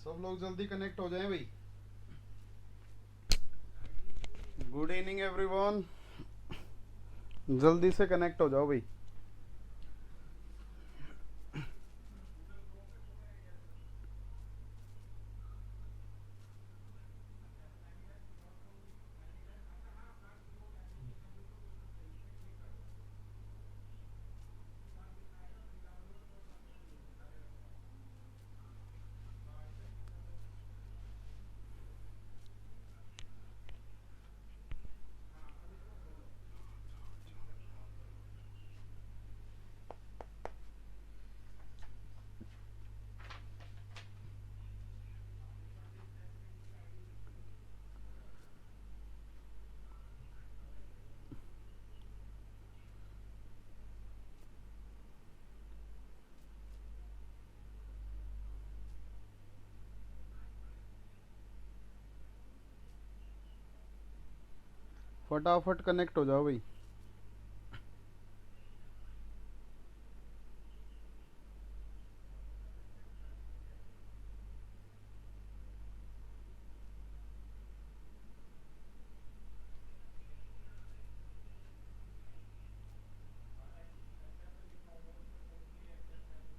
सब लोग जल्दी कनेक्ट हो जाएं भाई। गुड इवनिंग एवरीवन, जल्दी से कनेक्ट हो जाओ भाई। फटाफट कनेक्ट हो जाओ भाई।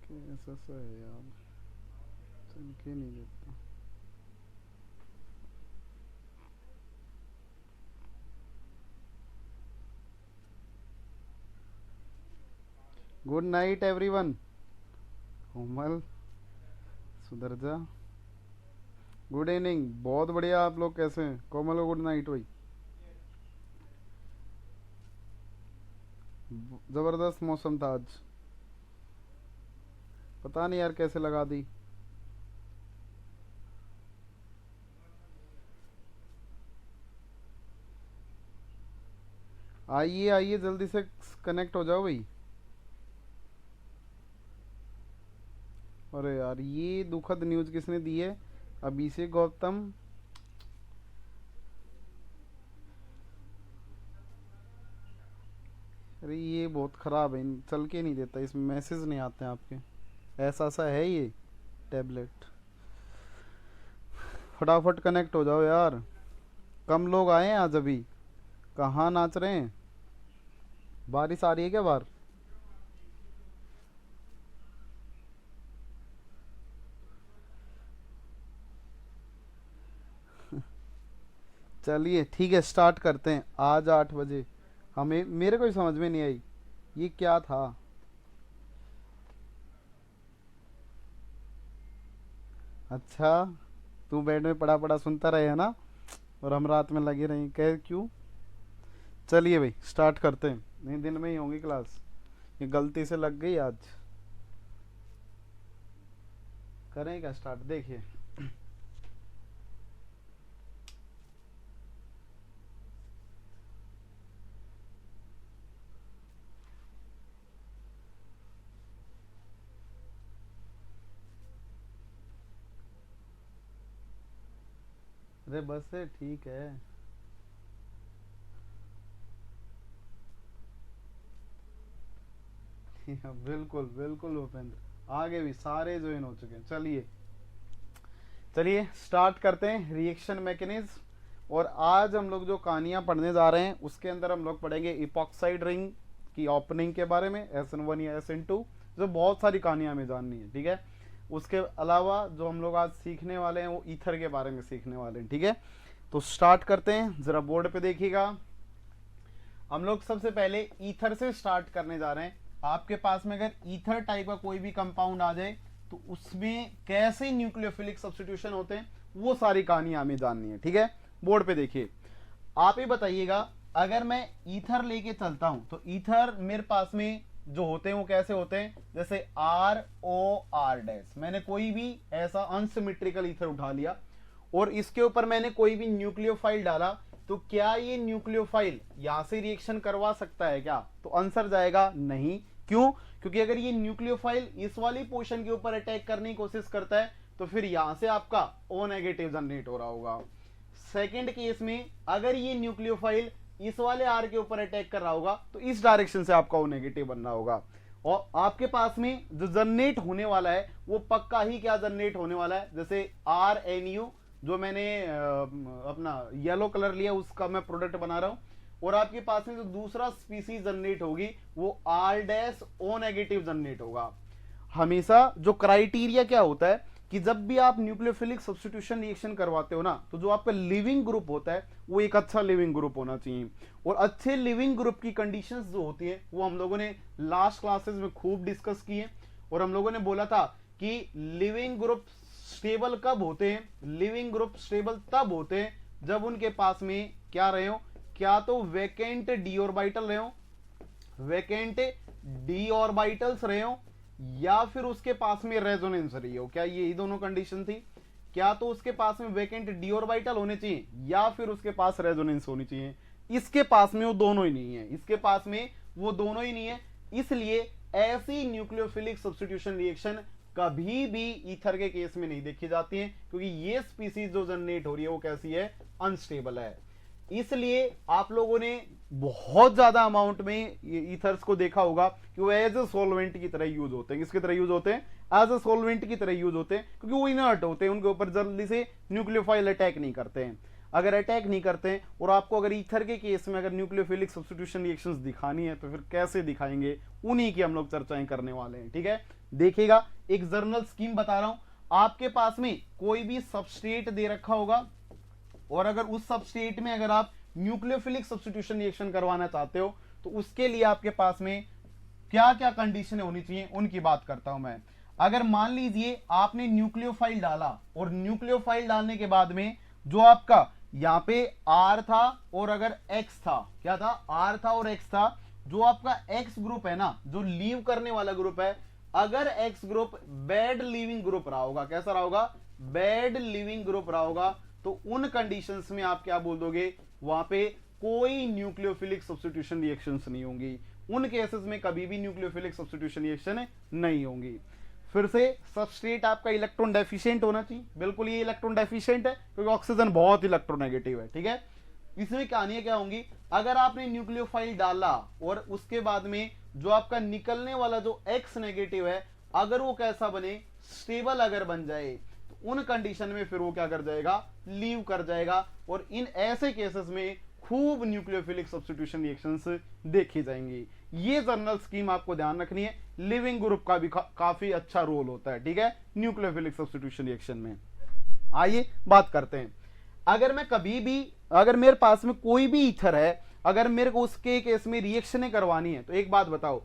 कैसा सा है यार, चल के नहीं देता। Good night everyone. कोमल, सुधर जा। गुड इवनिंग, बहुत बढ़िया। आप लोग कैसे हैं? कोमल को गुड नाइट भाई। जबरदस्त मौसम था आज, पता नहीं यार कैसे लगा दी। आइए आइए, जल्दी से कनेक्ट हो जाओ भाई। अरे यार, ये दुखद न्यूज़ किसने दी है? अभिषेक गौतम। अरे ये बहुत ख़राब है, चल के नहीं देता, इसमें मैसेज नहीं आते हैं आपके। ऐसा सा है ये टैबलेट। फटाफट कनेक्ट हो जाओ यार। कम लोग आए हैं आज अभी। कहाँ नाच रहे हैं? बारिश आ रही है क्या बाहर? चलिए ठीक है, स्टार्ट करते हैं। आज 8 बजे हमें, मेरे को ही समझ में नहीं आई ये क्या था। अच्छा, तू बेड में पड़ा पड़ा सुनता रहे है ना, और हम रात में लगे रहे, कह क्यों? चलिए भाई स्टार्ट करते हैं। नहीं, दिन में ही होंगी क्लास, ये गलती से लग गई आज। करें क्या स्टार्ट? देखिए, अरे बस है, ठीक है। बिल्कुल बिल्कुल भूपेंद्र, आगे भी सारे ज्वाइन हो चुके हैं। चलिए चलिए स्टार्ट करते हैं रिएक्शन मैकेनिज्म। और आज हम लोग जो कहानियां पढ़ने जा रहे हैं उसके अंदर हम लोग पढ़ेंगे इपॉक्साइड रिंग की ओपनिंग के बारे में, SN1 या SN2, जो बहुत सारी कहानियां हमें जाननी है, ठीक है। उसके अलावा जो हम लोग आज सीखने वाले हैं वो ईथर के बारे में सीखने वाले हैं, ठीक है। तो स्टार्ट करते हैं, जरा बोर्ड पे देखिएगा। हम लोग सबसे पहले ईथर से स्टार्ट करने जा रहे हैं। आपके पास में अगर ईथर टाइप का कोई भी कंपाउंड आ जाए तो उसमें कैसे न्यूक्लियोफिलिक सब्स्टिट्यूशन होते हैं, वो सारी कहानियां हमें जाननी है, ठीक है। बोर्ड पे देखिए, आप ही बताइएगा। अगर मैं ईथर लेके चलता हूं तो ईथर मेरे पास में जो होते हैं वो कैसे होते हैं? जैसे ROR डैश, मैंने कोई भी ऐसा अनसिमेट्रिकल ईथर उठा लिया और इसके ऊपर मैंने कोई भी न्यूक्लियोफाइल डाला, तो क्या ये न्यूक्लियोफाइल यहां से रिएक्शन करवा सकता है क्या? तो आंसर जाएगा नहीं। क्यों? क्योंकि अगर ये न्यूक्लियोफाइल इस वाली पोर्शन के ऊपर अटैक करने की कोशिश करता है तो फिर यहां से आपका O नेगेटिव जनरेट हो रहा होगा। सेकेंड केस में अगर ये न्यूक्लियोफाइल इस वाले R के ऊपर अटैक कर रहा होगा तो इस डायरेक्शन से आपका O नेगेटिव बन रहा होगा। और आपके पास में जो जनरेट होने वाला है वो पक्का ही क्या जनरेट होने वाला है, जैसे RNU जो मैंने अपना येलो कलर लिया उसका मैं प्रोडक्ट बना रहा हूं, और आपके पास में जो दूसरा स्पीसीज जनरेट होगी वो R-O नेगेटिव जनरेट होगा। हमेशा जो क्राइटेरिया क्या होता है कि जब भी आप न्यूक्लियोफिलिक सब्स्टिट्यूशन रिएक्शन करवाते हो ना, तो जो आपका लिविंग ग्रुप होता है वो एक अच्छा लिविंग ग्रुप होना चाहिए। और अच्छे लिविंग ग्रुप की कंडीशंस जो होती है वो हम लोगों ने लास्ट क्लासेस में खूब डिस्कस की है, और हम लोगों ने बोला था कि लिविंग ग्रुप स्टेबल कब होते हैं, लिविंग ग्रुप स्टेबल तब होते हैं जब उनके पास में क्या रहे हो, क्या तो वैकेंट डी ऑर्बिटल रहे हो, वैकेंट डी ऑर्बिटल्स रहे हो, या फिर उसके पास में रेजोनेंस रही हो। क्या ये दोनों कंडीशन थी? क्या तो उसके पास में वैकेंट डी ऑर्बिटल होने चाहिए या फिर उसके पास रेजोनेंस होनी चाहिए। इसके पास में वो दोनों ही नहीं है, इसके पास में वो दोनों ही नहीं है। इसलिए ऐसी न्यूक्लियोफिलिक सब्स्टिट्यूशन रिएक्शन कभी भी ईथर के केस में नहीं देखी जाती है, क्योंकि ये स्पीसीज जो जनरेट हो रही है वो कैसी है, अनस्टेबल है। इसलिए आप लोगों ने बहुत ज्यादा अमाउंट में ईथर्स को देखा होगा कि वो एज ए सॉल्वेंट की तरह यूज होते हैं। किसकी तरह यूज होते हैं? एज ए सॉल्वेंट की तरह यूज होते हैं, क्योंकि वो इनर्ट होते हैं, उनके ऊपर जल्दी से न्यूक्लियोफाइल अटैक नहीं करते हैं। अगर अटैक नहीं करते हैं और आपको अगर ईथर के केस में अगर न्यूक्लियोफिलिक सब्स्टिट्यूशन रिएक्शंस दिखानी है तो फिर कैसे दिखाएंगे, उन्हीं की हम लोग चर्चाएं करने वाले हैं। ठीक है, देखिएगा एक जर्नल स्कीम बता रहा हूं। आपके पास में कोई भी सबस्ट्रेट दे रखा होगा, और अगर उस सबस्ट्रेट में अगर आप न्यूक्लियोफिलिक सब्स्टिट्यूशन रिएक्शन करवाना चाहते हो तो उसके लिए आपके पास में क्या क्या कंडीशनें होनी चाहिए उनकी बात करता हूं मैं। अगर मान लीजिए आपने न्यूक्लियोफाइल डाला, और न्यूक्लियोफाइल डालने के बाद में जो आपका यहां पे R था और अगर X था, क्या था, R था और X था, जो आपका X ग्रुप है ना, जो लीव करने वाला ग्रुप है, अगर X group bad leaving group रहा होगा, कैसा रहा होगा, बैड लिविंग ग्रुप रहा होगा, तो उन कंडीशंस में आप क्या बोल दोगे, वहां पे कोई न्यूक्लियोफिलिक सब्स्टिट्यूशन रिएक्शंस नहीं होंगी। उन केसेस में कभी भी न्यूक्लियोफिलिक सब्स्टिट्यूशन रिएक्शन नहीं होंगी। फिर से सबस्ट्रेट आपका इलेक्ट्रॉन डेफिशिएंट होना चाहिए, बिल्कुल ये इलेक्ट्रॉन डेफिशिएंट है क्योंकि ऑक्सीजन बहुत इलेक्ट्रोनेगेटिव है। ठीक है, इसमें कहानियां क्या होंगी, अगर आपने न्यूक्लियोफाइल डाला और उसके बाद में जो आपका निकलने वाला जो X नेगेटिव है, अगर वो कैसा बने, स्टेबल अगर बन जाए, तो उन कंडीशन में फिर वो क्या कर जाएगा, लीव कर जाएगा। और इन ऐसे केसेस में खूब न्यूक्लियोफिलिक सब्स्टिट्यूशन रिएक्शंस देखी जाएंगी। ये जर्नल स्कीम आपको ध्यान रखनी है। लिविंग ग्रुप का भी काफी अच्छा रोल होता है, ठीक है, न्यूक्लियोफिलिक सब्स्टिट्यूशन रिएक्शन में। आइए बात करते हैं, अगर मैं कभी भी, अगर मेरे पास में कोई भी ईथर है, अगर मेरे को उसके केस में रिएक्शनें करवानी है, तो एक बात बताओ,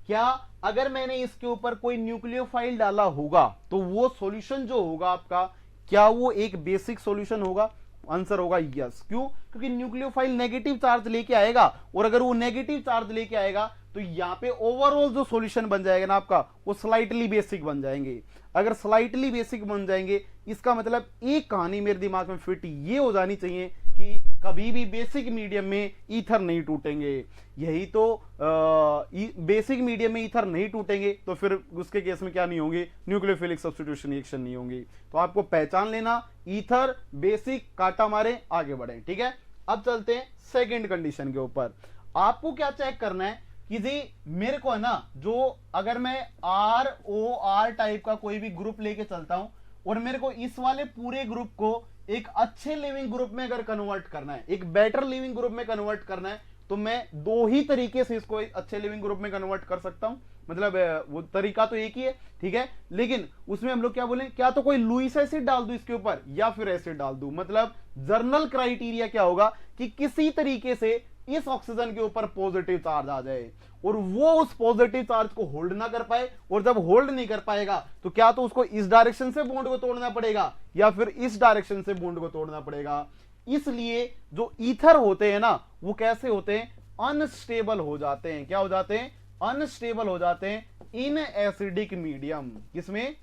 क्या अगर मैंने इसके ऊपर कोई न्यूक्लियोफाइल डाला होगा तो वो सॉल्यूशन जो होगा आपका, क्या वो एक बेसिक सॉल्यूशन होगा? आंसर होगा यस। क्यों? क्योंकि न्यूक्लियोफाइल नेगेटिव चार्ज लेके आएगा, और अगर वो नेगेटिव चार्ज लेके आएगा तो यहाँ पे ओवरऑल जो सॉल्यूशन बन जाएगा ना आपका, वो स्लाइटली बेसिक बन जाएंगे। अगर स्लाइटली बेसिक बन जाएंगे, इसका मतलब एक कहानी मेरे दिमाग में फिट ये हो जानी चाहिए कि कभी भी बेसिक मीडियम में ईथर नहीं टूटेंगे। यही तो बेसिक मीडियम में ईथर नहीं टूटेंगे तो फिर उसके केस में क्या नहीं होंगे, न्यूक्लियोफिलिक सब्स्टिट्यूशन रिएक्शन नहीं होंगी। तो आपको पहचान लेना, ईथर बेसिक, काटा मारे, आगे बढ़े। ठीक है, अब चलते हैं सेकंड कंडीशन के ऊपर। आपको क्या चेक करना है कि जी मेरे को है ना, जो अगर मैं ROR टाइप का कोई भी ग्रुप लेके चलता हूं और मेरे को इस वाले पूरे ग्रुप को एक अच्छे लिविंग ग्रुप में अगर कन्वर्ट करना है, एक बेटर लिविंग ग्रुप में कन्वर्ट करना है, तो मैं दो ही तरीके से इसको एक अच्छे लिविंग ग्रुप में कन्वर्ट कर सकता हूं। मतलब वो तरीका तो एक ही है, ठीक है, लेकिन उसमें हम लोग क्या बोले, क्या तो कोई लुईस एसिड डाल दूं इसके ऊपर या फिर एसिड डाल दूं। मतलब जर्नल क्राइटेरिया क्या होगा कि किसी तरीके से इस ऑक्सीजन के ऊपर पॉजिटिव चार्ज आ जाए और वो उस पॉजिटिव चार्ज को होल्ड ना कर पाए, और जब होल्ड नहीं कर पाएगा तो क्या तो उसको इस डायरेक्शन से बॉन्ड को तोड़ना पड़ेगा या फिर इस डायरेक्शन से बॉन्ड को तोड़ना पड़ेगा। इसलिए जो ईथर होते हैं ना, वो कैसे होते हैं, अनस्टेबल हो जाते हैं। क्या हो जाते हैं? अनस्टेबल हो जाते हैं इन एसिडिक मीडियम। किसमें?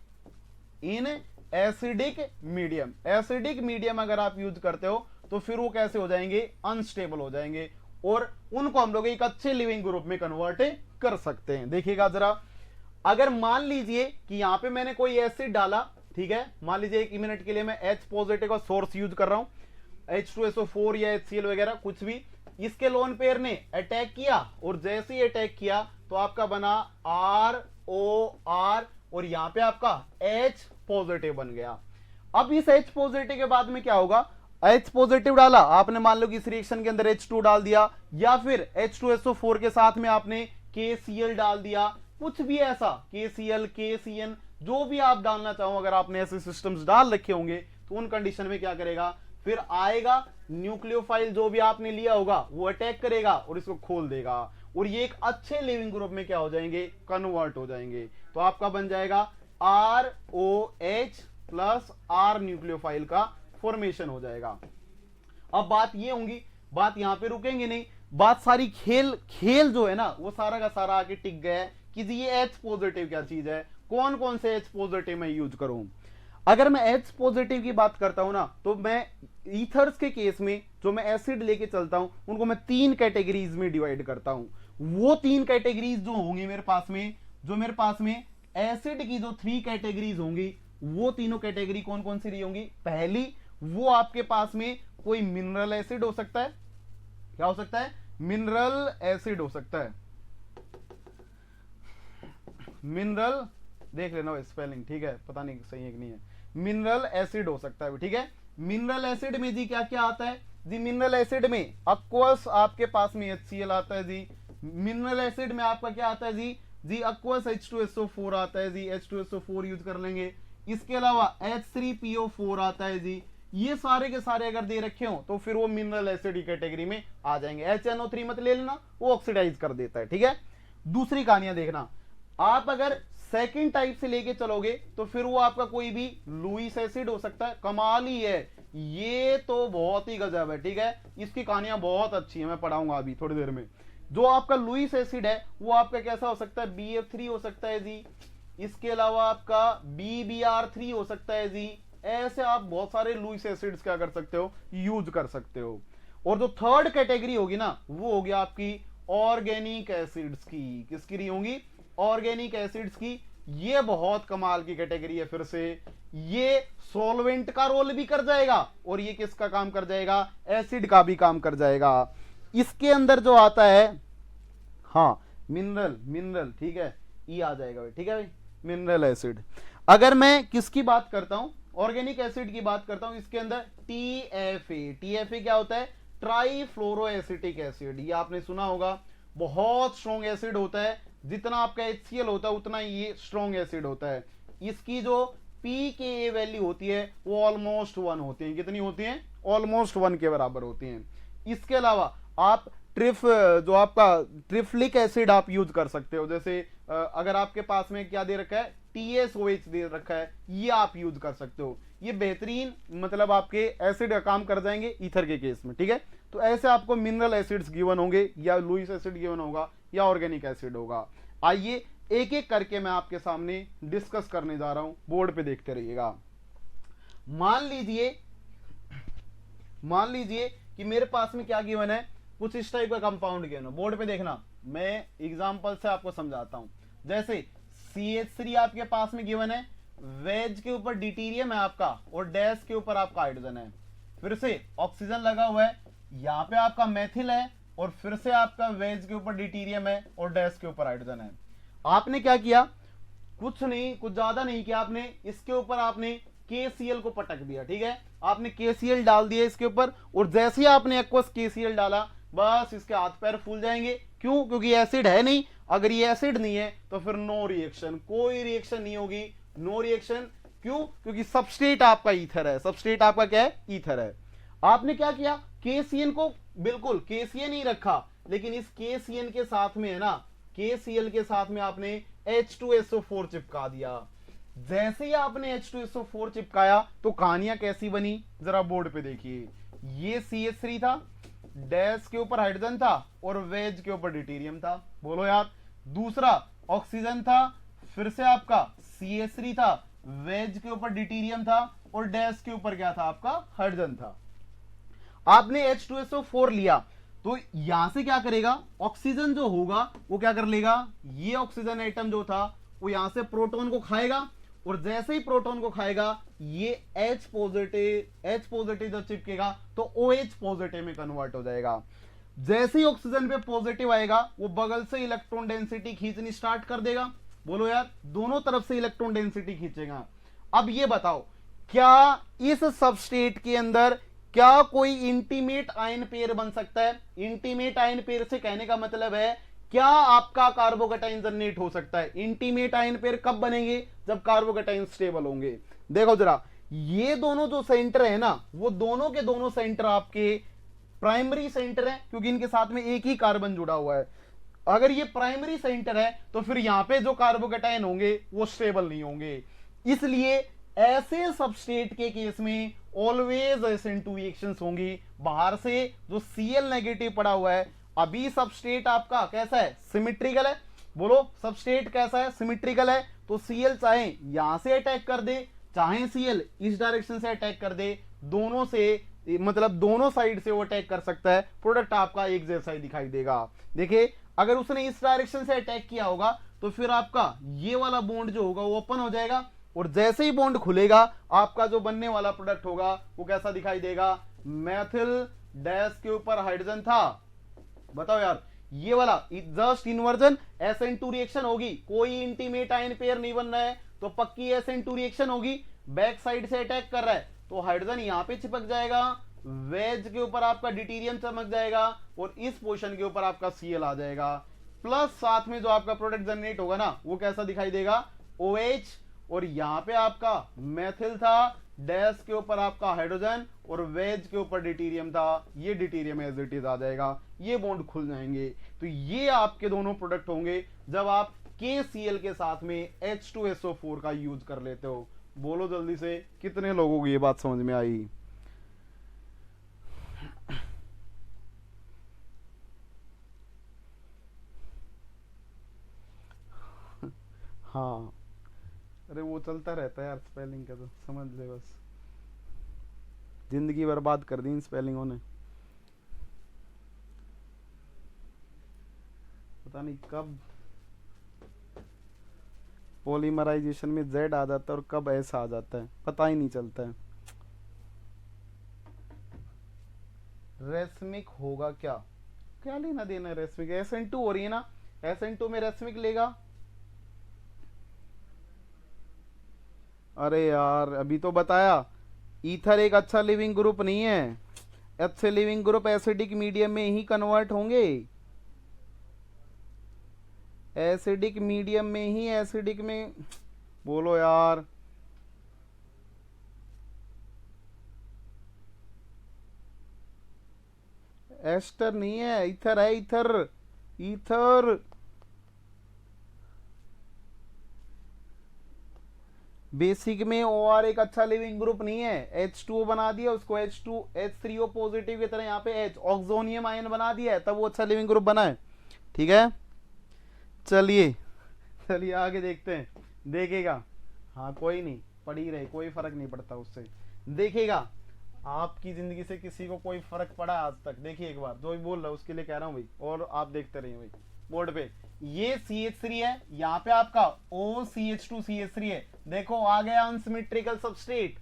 In acidic medium. Acidic medium अगर आप यूज करते हो तो फिर वो कैसे हो जाएंगे, अनस्टेबल हो जाएंगे, और उनको हम लोग एक अच्छे लिविंग ग्रुप में कन्वर्ट कर सकते हैं। देखिएगा जरा, अगर मान लीजिए कि यहां पे मैंने कोई एसिड डाला, ठीक है, मान लीजिए एक मिनट के लिए मैं H पॉजिटिव का सोर्स यूज कर रहा हूं, H2SO4 या HCl वगैरह कुछ भी, इसके लोन पेयर ने अटैक किया और जैसे ही अटैक किया तो आपका बना ROR और यहां पे आपका H पॉजिटिव बन गया। अब इस H पॉजिटिव के बाद में क्या होगा, H पॉजिटिव डाला आपने, मान लो कि इस रिएक्शन के अंदर H2 डाल दिया या फिर H2SO4 के साथ में आपने KCl डाल दिया, कुछ भी ऐसा KCl KCN जो भी आप डालना चाहो, अगर आपने ऐसे सिस्टम्स डाल रखे होंगे तो उन कंडीशन में क्या करेगा, फिर आएगा न्यूक्लियोफाइल जो भी आपने लिया होगा वो अटैक करेगा और इसको खोल देगा और ये एक अच्छे लिविंग ग्रुप में क्या हो जाएंगे, कन्वर्ट हो जाएंगे। तो आपका बन जाएगा ROH प्लस R न्यूक्लियोफाइल का फॉर्मेशन हो जाएगा। अब बात ये होंगी, बात यहां पे रुकेंगे नहीं, बात सारी खेल जो है ना वो सारा का सारा आके टिक गया है कि ये H पॉजिटिव क्या चीज है, कौन कौन से H पॉजिटिव मैं यूज करूं। अगर मैं H पॉजिटिव की बात करता हूं ना तो मैं ईथर्स के केस में जो मैं एसिड लेके चलता हूं उनको मैं 3 कैटेगरीज में डिवाइड करता हूं। वो 3 कैटेगरीज जो होंगी मेरे पास में एसिड की जो 3 कैटेगरीज होंगी, वो तीनों कैटेगरी कौन कौन सी रही होंगी। पहली, वो आपके पास में कोई मिनरल एसिड हो सकता है, क्या हो सकता है, मिनरल एसिड हो सकता है, मिनरल देख लेना स्पेलिंग, ठीक है, पता नहीं सही है कि नहीं है, मिनरल एसिड हो सकता है, ठीक है। मिनरल एसिड में जी क्या क्या आता है जी, मिनरल एसिड में अक्वस आपके पास में HCl आता है जी, मिनरल एसिड में आपका क्या आता है जी अक्वस H2SO4 आता है जी, H2SO4 यूज कर लेंगे। इसके अलावा H3PO4 आता है जी। ये सारे के सारे अगर दे रखे हो तो फिर वो मिनरल एसिड की कैटेगरी में आ जाएंगे। HNO3 मत ले लेना, वो ऑक्सीडाइज कर देता है, ठीक है। दूसरी कहानियां देखना, आप अगर सेकंड टाइप से लेके चलोगे तो फिर वो आपका कोई भी लुईस एसिड हो सकता है। कमाल ही है, ये तो बहुत ही गजब है, ठीक है, इसकी कहानियां बहुत अच्छी है, मैं पढ़ाऊंगा अभी थोड़ी देर में। जो आपका लुईस एसिड है वो आपका कैसा हो सकता है, BF3 हो सकता है जी, इसके अलावा आपका BBr3 हो सकता है जी। ऐसे आप बहुत सारे लुईस एसिड्स क्या कर सकते हो, यूज कर सकते हो। और जो थर्ड कैटेगरी होगी ना वो होगी आपकी ऑर्गेनिक एसिड्स की। किसकी रही होंगी, ऑर्गेनिक एसिड्स की। ये बहुत कमाल की कैटेगरी है। फिर से ये सॉल्वेंट का रोल भी कर जाएगा और ये किसका काम कर जाएगा, एसिड का भी काम कर जाएगा। इसके अंदर जो आता है, हाँ मिनरल, ठीक है, ई आ जाएगा भाई, ठीक है भाई, मिनरल एसिड। अगर मैं किसकी बात करता हूं, ऑर्गेनिक एसिड की बात करता हूं, इसके अंदर TFA क्या होता है, ट्राइफ्लोरोएसिटिक एसिड। ये आपने सुना होगा, बहुत स्ट्रॉन्ग एसिड होता है। जितना आपका HCl होता है उतना ये स्ट्रॉन्ग एसिड होता है। इसकी जो pKa वैल्यू होती है वो ऑलमोस्ट 1 होती है। कितनी होती है, ऑलमोस्ट 1 के बराबर होती है। इसके अलावा आप जो आपका ट्रिफ्लिक एसिड आप यूज कर सकते हो। जैसे अगर आपके पास में क्या दे रखा है, TSOH दे रखा है, ये आप यूज कर सकते हो। ये बेहतरीन मतलब आपके एसिड का काम कर जाएंगे ईथर के केस में, ठीक है। तो ऐसे आपको मिनरल एसिड्स गिवन होंगे, या लुईस एसिड गिवन होगा, या ऑर्गेनिक एसिड होगा। आइए एक एक करके मैं आपके सामने डिस्कस करने जा रहा हूं, बोर्ड पे देखते रहिएगा। मान लीजिए कि मेरे पास में क्या गिवन है, कुछ इस टाइप का कंपाउंड गिवन है। बोर्ड पे देखना, मैं एग्जांपल से आपको समझाता हूं। जैसे CH3 आपके पास में गिवन है, वेज के ऊपर ड्यूटेरियम है आपका और डैश के ऊपर आपका हाइड्रोजन है। फिर से ऑक्सीजन लगा हुआ है, यहां पे आपका मेथिल है और फिर से आपका वेज के ऊपर ड्यूटेरियम है और डैश के ऊपर हाइड्रोजन है। आपने क्या किया, कुछ नहीं, कुछ ज्यादा नहीं किया, आपने इसके ऊपर आपने KCl को पटक दिया, ठीक है। आपने KCl डाल दिया इसके ऊपर और जैसे ही आपने एक्वस KCl डाला, बस इसके हाथ पैर फूल जाएंगे। क्यों, क्योंकि एसिड है नहीं। अगर ये एसिड नहीं है तो फिर नो रिएक्शन, कोई रिएक्शन नहीं होगी, नो रिएक्शन। क्यों, क्योंकि सबस्ट्रेट आपका ईथर है। सबस्ट्रेट आपका क्या है, ईथर है। आपने क्या किया, KCN को बिल्कुल KCN ही रखा, लेकिन इस KCN के साथ में है ना, KCl के साथ में आपने H2SO4 चिपका दिया। जैसे ही आपने H2SO4 चिपकाया तो कहानियां कैसी बनी, जरा बोर्ड पे देखिए। ये CH3 था, डैश के ऊपर हाइड्रोजन था और वेज के ऊपर ड्यूटेरियम था। बोलो यार, दूसरा ऑक्सीजन था, फिर से आपका CH3 था, वेज के ऊपर ड्यूटेरियम था और डैश के ऊपर क्या था, आपका हाइड्रोजन था। आपने H2SO4 लिया तो यहां से क्या करेगा, ऑक्सीजन जो होगा वो क्या कर लेगा, ये ऑक्सीजन एटम जो था वो यहां से प्रोटॉन को खाएगा और जैसे ही प्रोटॉन को खाएगा ये H पॉजिटिव जब चिपकेगा तो OH पॉजिटिव में कन्वर्ट हो जाएगा। जैसे ही ऑक्सीजन पे पॉजिटिव आएगा वो बगल से इलेक्ट्रॉन डेंसिटी खींचनी स्टार्ट कर देगा। बोलो यार, दोनों तरफ से इलेक्ट्रॉन डेंसिटी खींचेगा। अब ये बताओ, क्या इस सबस्टेट के अंदर क्या कोई इंटीमेट आयन पेयर बन सकता है? इंटीमेट आयन पेयर से कहने का मतलब है क्या आपका कार्बोकैटायन जनरेट हो सकता है? इंटीमेट आयन पेयर कब बनेंगे? जब कार्बोकैटायन स्टेबल होंगे। देखो जरा, ये दोनों जो सेंटर है ना, वो दोनों के दोनों सेंटर आपके प्राइमरी सेंटर है, क्योंकि इनके साथ में एक ही कार्बन जुड़ा हुआ है। अगर ये प्राइमरी सेंटर है तो फिर यहां पे जो कार्बोकैटायन होंगे वो स्टेबल नहीं होंगे। इसलिए ऐसे सबस्टेट के केस में ऑलवेज SN2 रिएक्शंस होंगी। बाहर से जो Cl नेगेटिव पड़ा हुआ है, अभी सबस्टेट आपका कैसा है? सिमेट्रिकल है। बोलो, सबस्टेट कैसा है? सिमेट्रिकल है। तो Cl चाहे यहां से अटैक कर दे, चाहे Cl इस डायरेक्शन से अटैक कर दे, दोनों से मतलब दोनों साइड से वो अटैक कर सकता है, प्रोडक्ट आपका एक जैसा ही दिखाई देगा। देखिए, अगर उसने इस डायरेक्शन से अटैक किया होगा तो फिर आपका ये वाला बॉन्ड जो होगा वो ओपन हो जाएगा, और जैसे ही बॉन्ड खुलेगा आपका जो बनने वाला प्रोडक्ट होगा वो कैसा दिखाई देगा? मेथिल डैश के ऊपर हाइड्रोजन था। बताओ यार, ये वाला जस्ट इन्वर्जन SN2 रिएक्शन होगी। कोई इंटीमेट आयन पेयर नहीं बन रहा है तो पक्की SN2 रिएक्शन होगी। बैक साइड से अटैक कर रहा है तो हाइड्रोजन यहां पे चिपक जाएगा, वेज के ऊपर आपका डिटीरियम चमक जाएगा, और इस पोर्शन के ऊपर आपका Cl आ जाएगा। प्लस साथ में जो आपका प्रोडक्ट जनरेट होगा ना वो कैसा दिखाई देगा? OH, और यहां पे आपका मेथिल था, डैश के ऊपर आपका हाइड्रोजन, और वेज के ऊपर डिटीरियम था। ये डिटीरियम एज इट इज आ जाएगा, ये बॉन्ड खुल जाएंगे। तो ये आपके दोनों प्रोडक्ट होंगे जब आप KCl के साथ में H2SO4 का यूज कर लेते हो। बोलो जल्दी से, कितने लोगों को ये बात समझ में आई? हाँ, अरे वो चलता रहता है यार, स्पेलिंग का तो समझ ले बस। जिंदगी बर्बाद कर दी इन स्पेलिंगों ने, पता नहीं कब पॉलीमराइजेशन में Z आ जाता है और कब S आ जाता है, पता ही नहीं चलता है। रेसमिक होगा क्या? क्या लेना देना रेसमिक? SN2 हो रही है ना, SN2 में रेसमिक लेगा। अरे यार, अभी तो बताया, ईथर एक अच्छा लिविंग ग्रुप नहीं है। अच्छे लिविंग ग्रुप एसिडिक मीडियम में ही कन्वर्ट होंगे। एसिडिक मीडियम में ही, एसिडिक में। बोलो यार, एस्टर नहीं है, ईथर है, ईथर। ईथर बेसिक में OR एक अच्छा लिविंग ग्रुप नहीं है। H2O बना दिया उसको, H3O पॉजिटिव की तरह यहाँ पे H ऑक्सोनियम आयन बना दिया है, तब वो अच्छा लिविंग ग्रुप बना है। ठीक है, चलिए चलिए आगे देखते हैं। देखेगा, हाँ कोई नहीं, पढ़ ही रहे, कोई फर्क नहीं पड़ता उससे। देखेगा, आपकी जिंदगी से किसी को कोई फर्क पड़ा आज तक? देखिए एक बार, जो भी बोल रहा है उसके लिए कह रहा हूँ भाई, और आप देखते रहिए भाई बोर्ड पे। ये CH3 है, यहाँ पे आपका OCH2CH3 है। देखो आ गया अनसिमेट्रिकल सबस्टेट।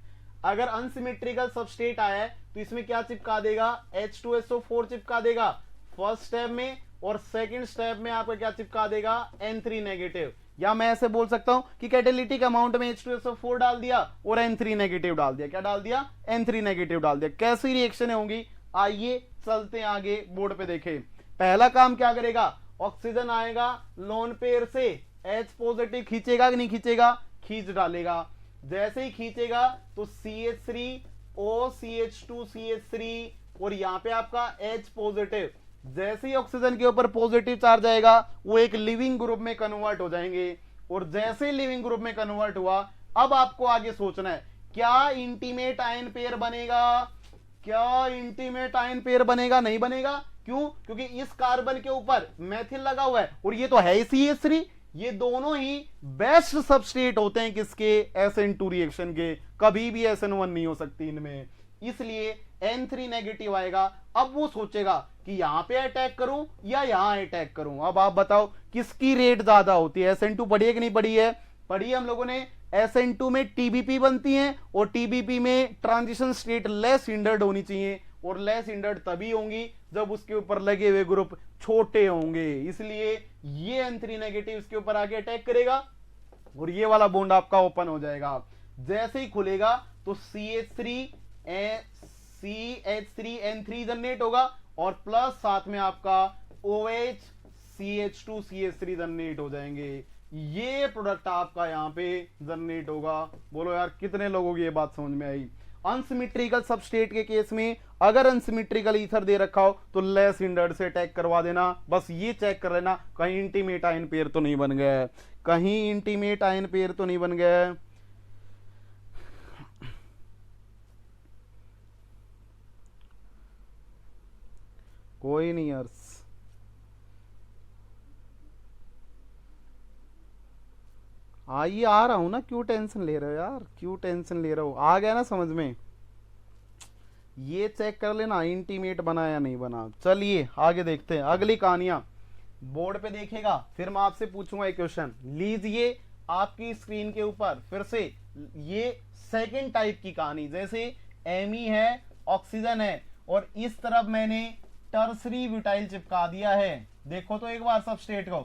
अगर अनसिमेट्रिकल सबस्टेट आया है तो इसमें क्या चिपका देगा? H2SO4 चिपका देगा फर्स्ट स्टेप में, और सेकंड स्टेप में आपको क्या चिपका देगा? N3 negative. या मैं ऐसे बोल सकता हूं कि कैटालिटिक अमाउंट में H2SO4 डाल दिया और N3 नेगेटिव डाल दिया। क्या डाल दिया? N3 नेगेटिव डाल दिया। कैसी रिएक्शन होंगी? आइए चलते हैं आगे, बोर्ड पे देखें। पहला काम क्या करेगा? ऑक्सीजन आएगा लोन पेयर से, H पॉजिटिव खींचेगा कि नहीं खींचेगा? खींच डालेगा। जैसे ही खींचेगा तो CH3 OCH2CH3, और यहां पे आपका H पॉजिटिव। जैसे ही ऑक्सीजन के ऊपर पॉजिटिव चार्ज आएगा वो एक लिविंग ग्रुप में कन्वर्ट हो जाएंगे, और जैसे ही लिविंग ग्रुप में कन्वर्ट हुआ, अब आपको आगे सोचना है क्या इंटीमेट आयन पेयर बनेगा? क्या इंटीमेट आयन पेयर बनेगा? नहीं बनेगा। क्यों? क्योंकि इस कार्बन के ऊपर मेथिल लगा हुआ है और ये तो है CH3। ये दोनों ही बेस्ट सबस्ट्रेट होते हैं किसके? SN2 रिएक्शन के। कभी भी SN1 नहीं हो सकती इनमें, इसलिए N3 नेगेटिव आएगा। अब वो सोचेगा कि यहां पे अटैक करूं या यहां अटैक करूं। अब आप बताओ किसकी रेट ज्यादा होती है? SN2 पढ़ी है कि नहीं पढ़ी है? पढ़ी हम लोगों ने। SN2 में TBP बनती है, और TBP में ट्रांजिशन स्टेट लेस हिंडर्ड होनी चाहिए, और लेस हिंडर्ड तभी होंगी जब उसके ऊपर लगे हुए ग्रुप छोटे होंगे, इसलिए ये N3 नेगेटिव इसके ऊपर आके अटैक करेगा और ये वाला बॉन्ड आपका ओपन हो जाएगा। जैसे ही खुलेगा तो CH3N3 जनरेट होगा और प्लस साथ में आपका OH CH2CH3 जनरेट हो जाएंगे। ये प्रोडक्ट आपका यहां पे जनरेट होगा। बोलो यार कितने लोगों की ये बात समझ में आई। अनसिमेट्रिकल सबस्ट्रेट के केस में अगर अनसिमेट्रिकल ईथर दे रखा हो तो लेस हिंडर्ड से अटैक करवा देना। बस ये चेक कर लेना कहीं इंटीमेट आयन पेयर तो नहीं बन गया है, कहीं इंटीमेट आयन पेयर तो नहीं बन गया है। कोई नहीं यार, आइए आ रहा हूं ना, क्यों टेंशन ले रहे हो यार, क्यों टेंशन ले रहे हो, आ गया ना समझ में। ये चेक कर लेना इंटीमेट बना या नहीं बना। चलिए आगे देखते हैं अगली कहानियां। बोर्ड पे देखेगा फिर मैं आपसे पूछूंगा एक क्वेश्चन। लीजिए आपकी स्क्रीन के ऊपर फिर से ये सेकंड टाइप की कहानी, जैसे एमी है, ऑक्सीजन है और इस तरफ मैंने टर्सरी ब्यूटाइल चिपका दिया है। देखो तो एक बार सबस्ट्रेट को,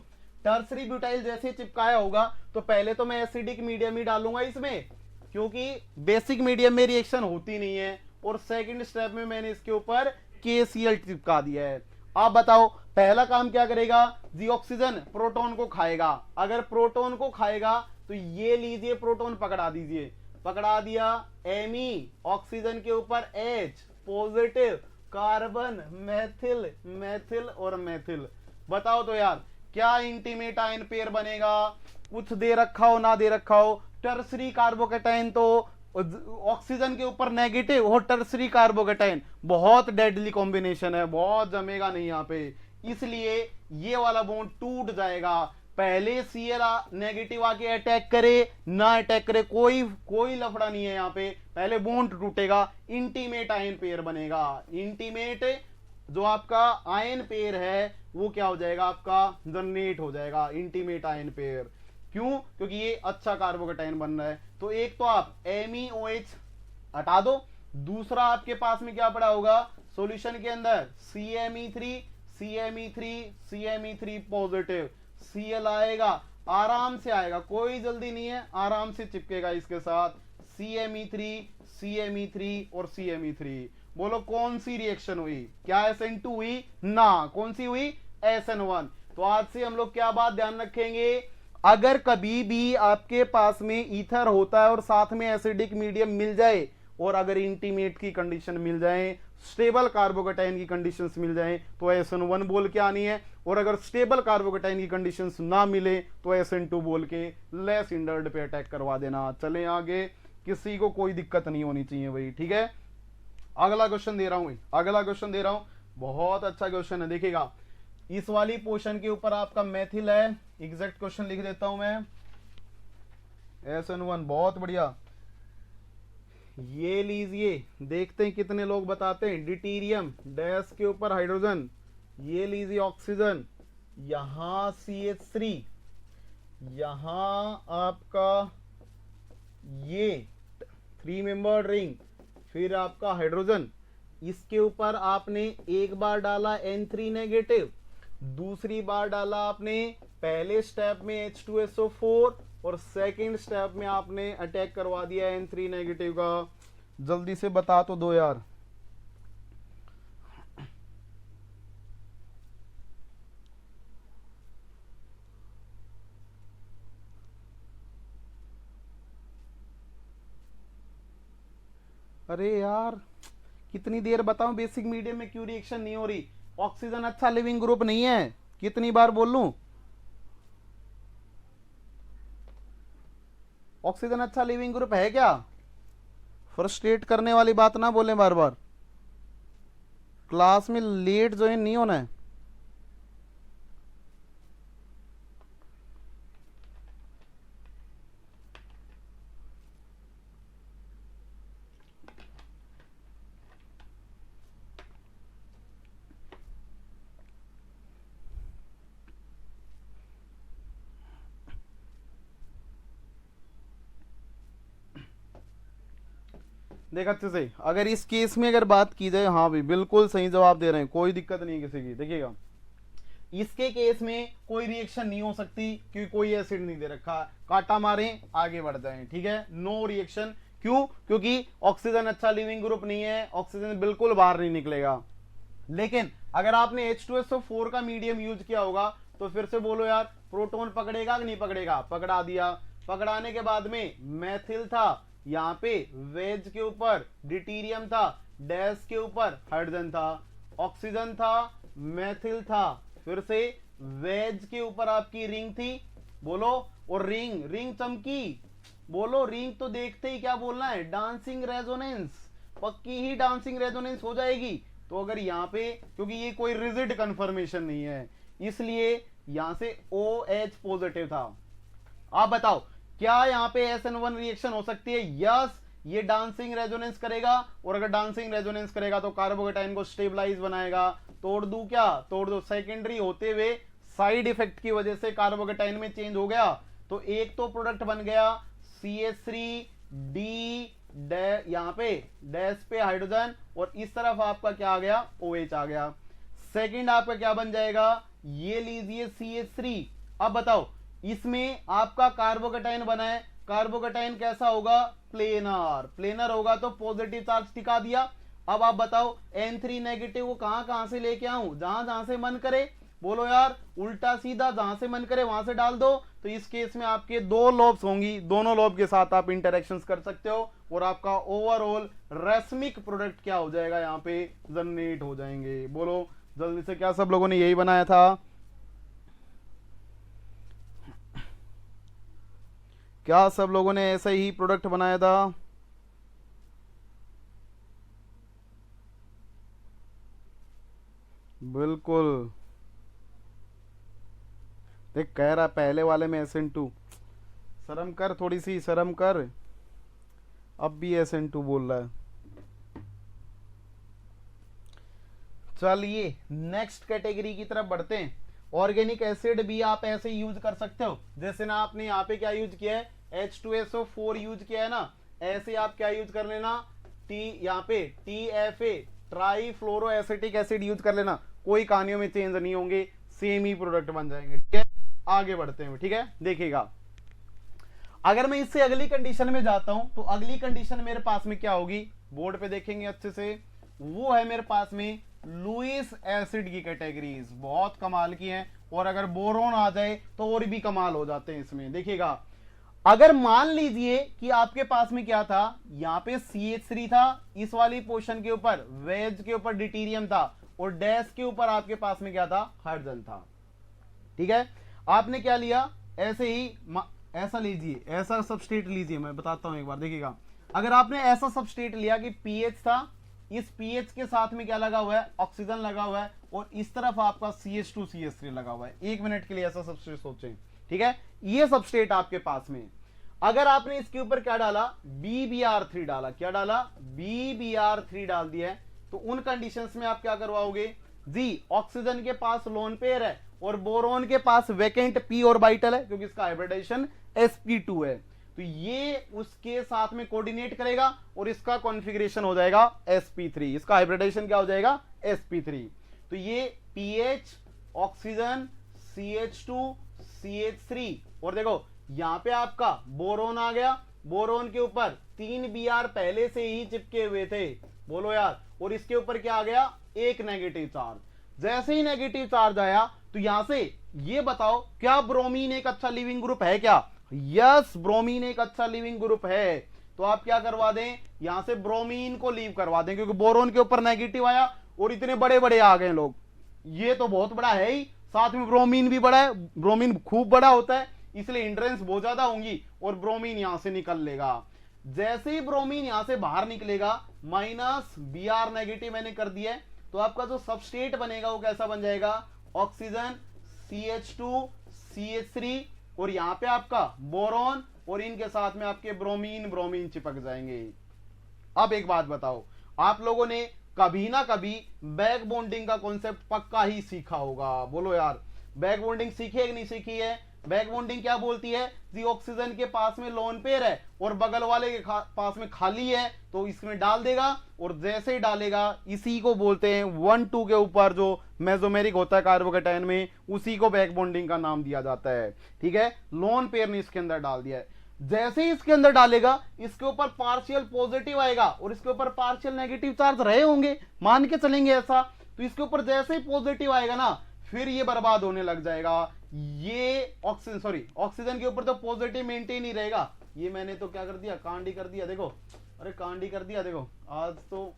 टर्सरी ब्यूटाइल जैसे चिपकाया होगा तो पहले तो मैं एसिडिक मीडियम ही डालूंगा इसमें, क्योंकि बेसिक मीडियम में रिएक्शन होती नहीं है। और सेकंड स्टेप में मैंने इसके ऊपर KCl चिपका दिया है। आप बताओ पहला काम क्या करेगा जी, ऑक्सीजन प्रोटॉन को खाएगा। अगर प्रोटॉन को खाएगा तो ये लीजिए प्रोटॉन पकड़ा दीजिए, पकड़ा दिया, एमी ऑक्सीजन के ऊपर H positive, carbon Maithil, Maithil और मैथिल। बताओ तो यार क्या इंटीमेट आयन पेयर बनेगा। कुछ दे रखा हो ना दे रखा हो, टर्सरी कार्बोकेटाइन तो ऑक्सीजन के ऊपर नेगेटिव और टर्सरी कार्बोकेटाइन बहुत डेडली कॉम्बिनेशन है, बहुत जमेगा नहीं यहाँ पे, इसलिए ये वाला बॉन्ड टूट जाएगा। पहले Cl नेगेटिव आके अटैक करे ना अटैक करे, कोई लफड़ा नहीं है यहाँ पे, पहले बॉन्ड टूटेगा, इंटीमेट आयन पेयर बनेगा। इंटीमेट जो आपका आयन पेयर है वो क्या हो जाएगा, आपका जनरेट हो जाएगा इंटीमेट आयन पेयर। क्यों, क्योंकि ये अच्छा कार्बोकेटाइन बन रहा है। तो एक तो आप MeOH हटा दो, दूसरा आपके पास में क्या पड़ा होगा सॉल्यूशन के अंदर, CMe3 पॉजिटिव, Cl आएगा, आराम से आएगा, कोई जल्दी नहीं है, आराम से चिपकेगा इसके साथ, CMe3 और CMe3। बोलो कौन सी रिएक्शन हुई, क्या SN2 हुई ना, कौन सी हुई SN1। तो आज से हम लोग क्या बात ध्यान रखेंगे, अगर कभी भी आपके पास में ईथर होता है और साथ में एसिडिक मीडियम मिल जाए और अगर इंटीमेट की कंडीशन मिल जाए, स्टेबल कार्बोकेटाइन की कंडीशंस मिल जाए तो SN1 बोल के आनी है, और अगर स्टेबल कार्बोकेटाइन की कंडीशंस ना मिले तो SN2 बोल के लेस हिंडर्ड पे अटैक करवा देना। चलें आगे, किसी को कोई दिक्कत नहीं होनी चाहिए भाई, ठीक है। अगला क्वेश्चन दे रहा हूं, अगला क्वेश्चन दे रहा हूं, बहुत अच्छा क्वेश्चन है, देखिएगा इस वाली पोर्शन के ऊपर आपका मेथिल है, एग्जैक्ट क्वेश्चन लिख देता हूं मैं, SN1 बहुत बढ़िया। ये लीजिए देखते हैं कितने लोग बताते हैं, डिटीरियम डैश के ऊपर हाइड्रोजन, ये लीजिए ऑक्सीजन, यहां CH3, यहां आपका ये 3 मेंबर्ड रिंग, फिर आपका हाइड्रोजन, इसके ऊपर आपने एक बार डाला N3 नेगेटिव, दूसरी बार डाला आपने पहले स्टेप में H2SO4 और सेकंड स्टेप में आपने अटैक करवा दिया N3 नेगेटिव का। जल्दी से बता तो दो यार, अरे यार कितनी देर बताऊं, बेसिक मीडियम में क्यों रिएक्शन नहीं हो रही, ऑक्सीजन अच्छा लिविंग ग्रुप नहीं है, कितनी बार बोल लूं, ऑक्सीजन अच्छा लिविंग ग्रुप है क्या, फ्रस्ट्रेट करने वाली बात ना बोले बार बार, क्लास में लेट ज्वाइन नहीं होना है। देख अच्छे से, अगर इस केस में अगर बात की जाए, हाँ भाई बिल्कुल सही जवाब दे रहे हैं, कोई दिक्कत नहीं है किसी की। देखिएगा इसके केस में कोई रिएक्शन नहीं हो सकती क्योंकि कोई एसिड नहीं दे रखा, काटा मारें आगे बढ़ जाएं, ठीक है, नो रिएक्शन। क्यों? क्योंकि ऑक्सीजन अच्छा लिविंग ग्रुप नहीं है, ऑक्सीजन बिल्कुल बाहर नहीं निकलेगा। लेकिन अगर आपने H2SO4 का मीडियम यूज किया होगा तो फिर से बोलो यार, प्रोटॉन पकड़ेगा कि नहीं पकड़ेगा? पकड़ा दिया। पकड़ाने के बाद में मैथिल था, यहाँ पे वेज के ऊपर डिटीरियम था, डैश के ऊपर हाइड्रोजन था, ऑक्सीजन था, मैथिल था, फिर से वेज के ऊपर आपकी रिंग थी, बोलो, और रिंग रिंग चमकी, बोलो रिंग तो देखते ही क्या बोलना है, डांसिंग रेजोनेंस, पक्की ही डांसिंग रेजोनेंस हो जाएगी। तो अगर यहाँ पे, क्योंकि ये कोई रिजिड कन्फर्मेशन नहीं है, इसलिए यहां से OH पॉजिटिव था। आप बताओ क्या यहाँ पे SN1 रिएक्शन हो सकती है? यस, ये डांसिंग रेजोनेंस करेगा, और अगर डांसिंग रेजोनेंस करेगा तो कार्बोकेटाइन को स्टेबलाइज बनाएगा। तोड़ दूं क्या? तोड़ दो। सेकेंडरी होते हुए साइड इफेक्ट की वजह से कार्बोकेटाइन में चेंज हो गया, तो एक तो प्रोडक्ट बन गया CH3D, यहां पे डैश पे हाइड्रोजन, और इस तरफ आपका क्या आ गया? OH आ गया। सेकंड आपका क्या बन जाएगा? ये लीजिए CH3। अब बताओ इसमें आपका कार्बोकेटाइन बना है, कार्बोकेटाइन कैसा होगा? प्लेनर। प्लेनर होगा तो पॉजिटिव चार्ज टिका दिया। अब आप बताओ N3 नेगेटिव को कहां कहां से लेके आऊं? जहां जहां से मन करे, बोलो यार, उल्टा सीधा जहां से मन करे वहां से डाल दो। तो इस केस में आपके दो लोब्स होंगी, दोनों लोब के साथ आप इंटरेक्शंस कर सकते हो, और आपका ओवरऑल रेसमिक प्रोडक्ट क्या हो जाएगा? यहाँ पे जनरेट हो जाएंगे। बोलो जल्दी से, क्या सब लोगों ने यही बनाया था? क्या सब लोगों ने ऐसा ही प्रोडक्ट बनाया था? बिल्कुल। देख कह रहा पहले वाले में SN2, शर्म कर, थोड़ी सी शर्म कर, अब भी SN2 बोल रहा है। चलिए नेक्स्ट कैटेगरी की तरफ बढ़ते हैं। ऑर्गेनिक एसिड भी आप ऐसे यूज कर सकते हो, जैसे ना आपने यहाँ पे क्या यूज किया है? H2SO4 यूज किया है ना, ऐसे आप क्या यूज कर लेना? यहाँ पे TFA, trifluoro acetic acid use कर लेना, कोई कहानियों में चेंज नहीं होंगे, सेम ही प्रोडक्ट बन जाएंगे। ठीक है, आगे बढ़ते हैं। ठीक है, देखिएगा अगर मैं इससे अगली कंडीशन में जाता हूं तो अगली कंडीशन मेरे पास में क्या होगी? बोर्ड पे देखेंगे अच्छे से, वो है मेरे पास में लुईस एसिड की कैटेगरीज, बहुत कमाल की हैं, और अगर बोरोन आ जाए तो और भी कमाल हो जाते हैं इसमें। देखिएगा अगर मान लीजिए कि आपके पास में क्या था, यहां पे CH3 था, इस वाली पोर्शन के ऊपर वेज के ऊपर डिटीरियम था, और डैश के ऊपर आपके पास में क्या था? हाइड्रोजन था। ठीक है, आपने क्या लिया? ऐसे ही ऐसा लीजिए, ऐसा सबस्ट्रेट लीजिए, मैं बताता हूं एक बार। देखिएगा अगर आपने ऐसा सबस्ट्रेट लिया कि पीएच था, इस पीएच के साथ में क्या लगा हुआ है? ऑक्सीजन लगा हुआ है, और इस तरफ आपका CH2 CH3 लगा हुआ है। एक मिनट के लिए ऐसा सबस्ट्रेट सोचें। ठीक है, ये सबस्ट्रेट आपके पास में, अगर आपने इसके ऊपर क्या डाला? BBr3 डाला। क्या डाला? BBr3 डाल दिया है, तो उन कंडीशंस में आप क्या करवाओगे जी? ऑक्सीजन के पास लोन पेयर है और बोरोन के पास वैकेंट p ऑर्बिटल है, क्योंकि इसका हाइब्रिडाइजेशन sp2 है, तो ये उसके साथ में कोऑर्डिनेट करेगा और इसका कॉन्फ़िगरेशन हो जाएगा sp3। इसका हाइब्रिडाइजेशन क्या हो जाएगा? sp3। तो ये pH, ऑक्सीजन, CH2 CH3, और देखो यहां पे आपका बोरोन आ गया, बोरोन के ऊपर 3 Br पहले से ही चिपके हुए थे, बोलो यार, और इसके ऊपर क्या आ गया? एक नेगेटिव चार्ज। जैसे ही नेगेटिव चार्ज आया तो यहां से ये बताओ क्या ब्रोमीन एक अच्छा लिविंग ग्रुप है क्या? यस, ब्रोमीन एक अच्छा लिविंग ग्रुप है। तो आप क्या करवा दें? यहां से ब्रोमीन को लीव करवा दें, क्योंकि बोरोन के ऊपर नेगेटिव आया और इतने बड़े बड़े आ गए लोग, ये तो बहुत बड़ा है ही, साथ में ब्रोमीन भी बड़ा है, ब्रोमीन खूब बड़ा होता है, इसलिए हिंड्रेंस बहुत ज्यादा होंगी और ब्रोमीन यहां से निकल लेगा। जैसे ही ब्रोमीन यहां से बाहर निकलेगा, -Br नेगेटिव मैंने कर दिया है, तो आपका जो सबस्ट्रेट बनेगा वो कैसा बन जाएगा? ऑक्सीजन, CH2 CH3, और यहां पे आपका बोरोन, और इनके साथ में आपके ब्रोमीन ब्रोमीन चिपक जाएंगे। अब एक बात बताओ, आप लोगों ने कभी ना कभी बैक बॉन्डिंग का कॉन्सेप्ट पक्का ही सीखा होगा, बोलो यार, बैक बॉन्डिंग सीखी है कि नहीं सीखी है? बैक बॉन्डिंग क्या बोलती है जी, ऑक्सीजन के पास में लोन पेयर है और बगल वाले के पास में खाली है, तो इसमें डाल देगा, और जैसे ही डालेगा इसी को बोलते हैं 1-2 के ऊपर जो मेसोमेरिक होता है कार्बोकेटायन में, उसी को बैक बॉन्डिंग का नाम दिया जाता है। ठीक है, लोन पेयर ने इसके अंदर डाल दिया है, जैसे ही इसके अंदर डालेगा इसके ऊपर पार्शियल पॉजिटिव आएगा और इसके ऊपर पार्शियल नेगेटिव चार्ज रहे होंगे, मान के चलेंगे ऐसा, तो इसके ऊपर जैसे ही पॉजिटिव आएगा ना फिर ये बर्बाद होने लग जाएगा। ये ऑक्सीजन के ऊपर तो पॉजिटिव मेंटेन ही रहेगा। ये मैंने तो क्या कर दिया, कांड ही कर दिया, देखो, अरे कांड ही कर दिया, देखो आज तो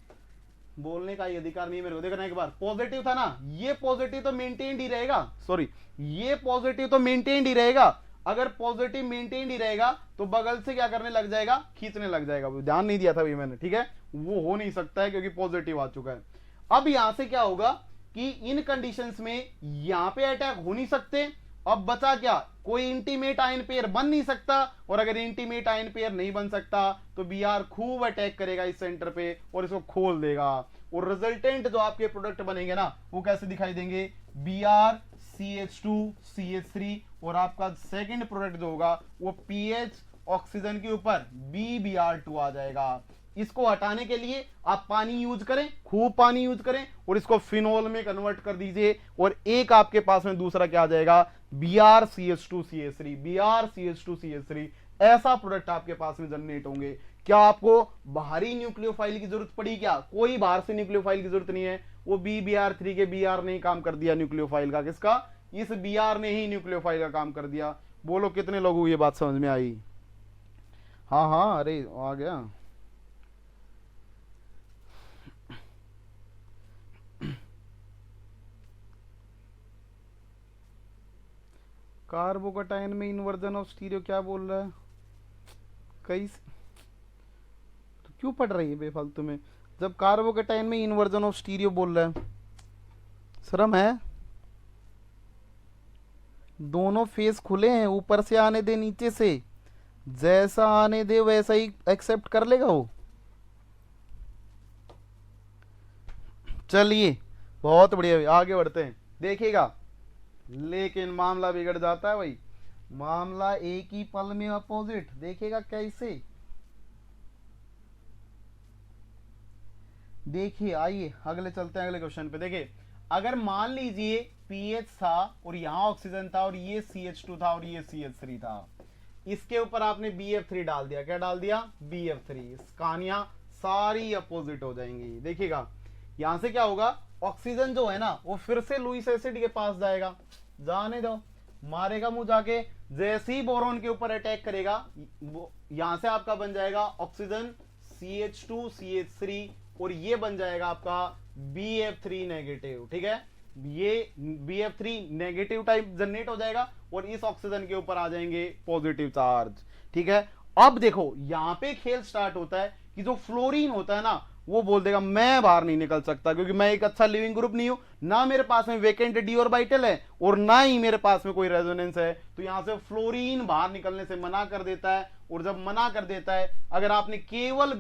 बोलने का ही अधिकार नहीं मेरे को। देखो ना, एक बार पॉजिटिव था ना, ये पॉजिटिव तो मेंटेन ही रहेगा, ये पॉजिटिव तो मेंटेन ही रहेगा। अगर पॉजिटिव मेंटेन ही रहेगा तो बगल से क्या करने लग जाएगा, खींचने लग जाएगा। ध्यान नहीं दिया था भी मैंने, ठीक है, वो हो नहीं सकता है क्योंकि पॉजिटिव आ चुका है। अब यहां से क्या होगा कि इन कंडीशंस में यहां पे अटैक हो नहीं सकते। अब बचा क्या, कोई इंटीमेट आयन पेयर बन नहीं सकता, और अगर इंटीमेट आयन पेयर नहीं बन सकता तो बीआर खूब अटैक करेगा इस सेंटर पे और इसको खोल देगा, और रिजल्टेंट जो आपके प्रोडक्ट बनेंगे ना वो कैसे दिखाई देंगे, बीआर CH2CH3, और आपका सेकंड प्रोडक्ट जो होगा वो पीएच ऑक्सीजन के ऊपर BBr2 आ जाएगा। इसको हटाने के लिए आप पानी यूज करें, खूब पानी यूज करें, और इसको फिनोल में कन्वर्ट कर दीजिए, और एक आपके पास में दूसरा क्या आ जाएगा, BrCH2CH3, ऐसा प्रोडक्ट आपके पास में जनरेट होंगे। क्या आपको बाहरी न्यूक्लियोफाइल की जरूरत पड़ी, क्या कोई बाहर से न्यूक्लियोफाइल की जरूरत नहीं है। वो BBr3 के Br ने काम कर दिया न्यूक्लियोफाइल का, किसका, इस Br ने ही न्यूक्लियोफाइल का काम कर दिया। बोलो कितने लोगों को ये बात समझ में आई। हाँ हाँ, अरे आ गया। कार्बोकेटायन में इन्वर्जन ऑफ स्टीरियो क्या बोल रहा है, कई तो क्यों पढ़ रही है बेफालतू में, जब कार्बोकेटायन में इन्वर्जन ऑफ स्टीरियो बोल रहा है, शर्म है। दोनों फेस खुले हैं, ऊपर से आने दे, नीचे से, जैसा आने दे वैसा ही एक्सेप्ट कर लेगा वो। चलिए बहुत बढ़िया, आगे बढ़ते हैं, देखिएगा। लेकिन मामला बिगड़ जाता है भाई, मामला एक ही पल में अपोजिट, देखिएगा कैसे। देखिए आइए अगले चलते हैं, अगले क्वेश्चन पे। देखिए अगर मान लीजिए पीएच था और यहां ऑक्सीजन था और ये CH2 था और ये CH3 था, इसके ऊपर आपने BF3 डाल दिया, क्या डाल दिया, BF3, कहानियां सारी अपोजिट हो जाएंगी। देखिएगा यहां से क्या होगा, ऑक्सीजन जो है ना वो फिर से लुईस एसिड के पास जाएगा, जाने दो, मारेगा मुंह जाके, जैसे ही बोरोन के ऊपर अटैक करेगा यहां से आपका बन जाएगा ऑक्सीजन CH2CH3, और ये बन जाएगा आपका BF3 नेगेटिव। ठीक है, ये BF3 नेगेटिव टाइप जनरेट हो जाएगा और इस ऑक्सीजन के ऊपर आ जाएंगे पॉजिटिव चार्ज। ठीक है, अब देखो यहां पे खेल स्टार्ट होता है कि जो फ्लोरीन होता है ना वो बोल देगा मैं बाहर नहीं निकल सकता, क्योंकि मैं एक अच्छा लिविंग ग्रुप नहीं हूं, ना मेरे पास में वेकेंट डी ऑर्बिटल है और ना ही मेरे पास में कोई रेजोनेंस है। तो यहां से फ्लोरीन बाहर निकलने से मना कर देता है, और जब मना कर देता है, अगर आपने केवल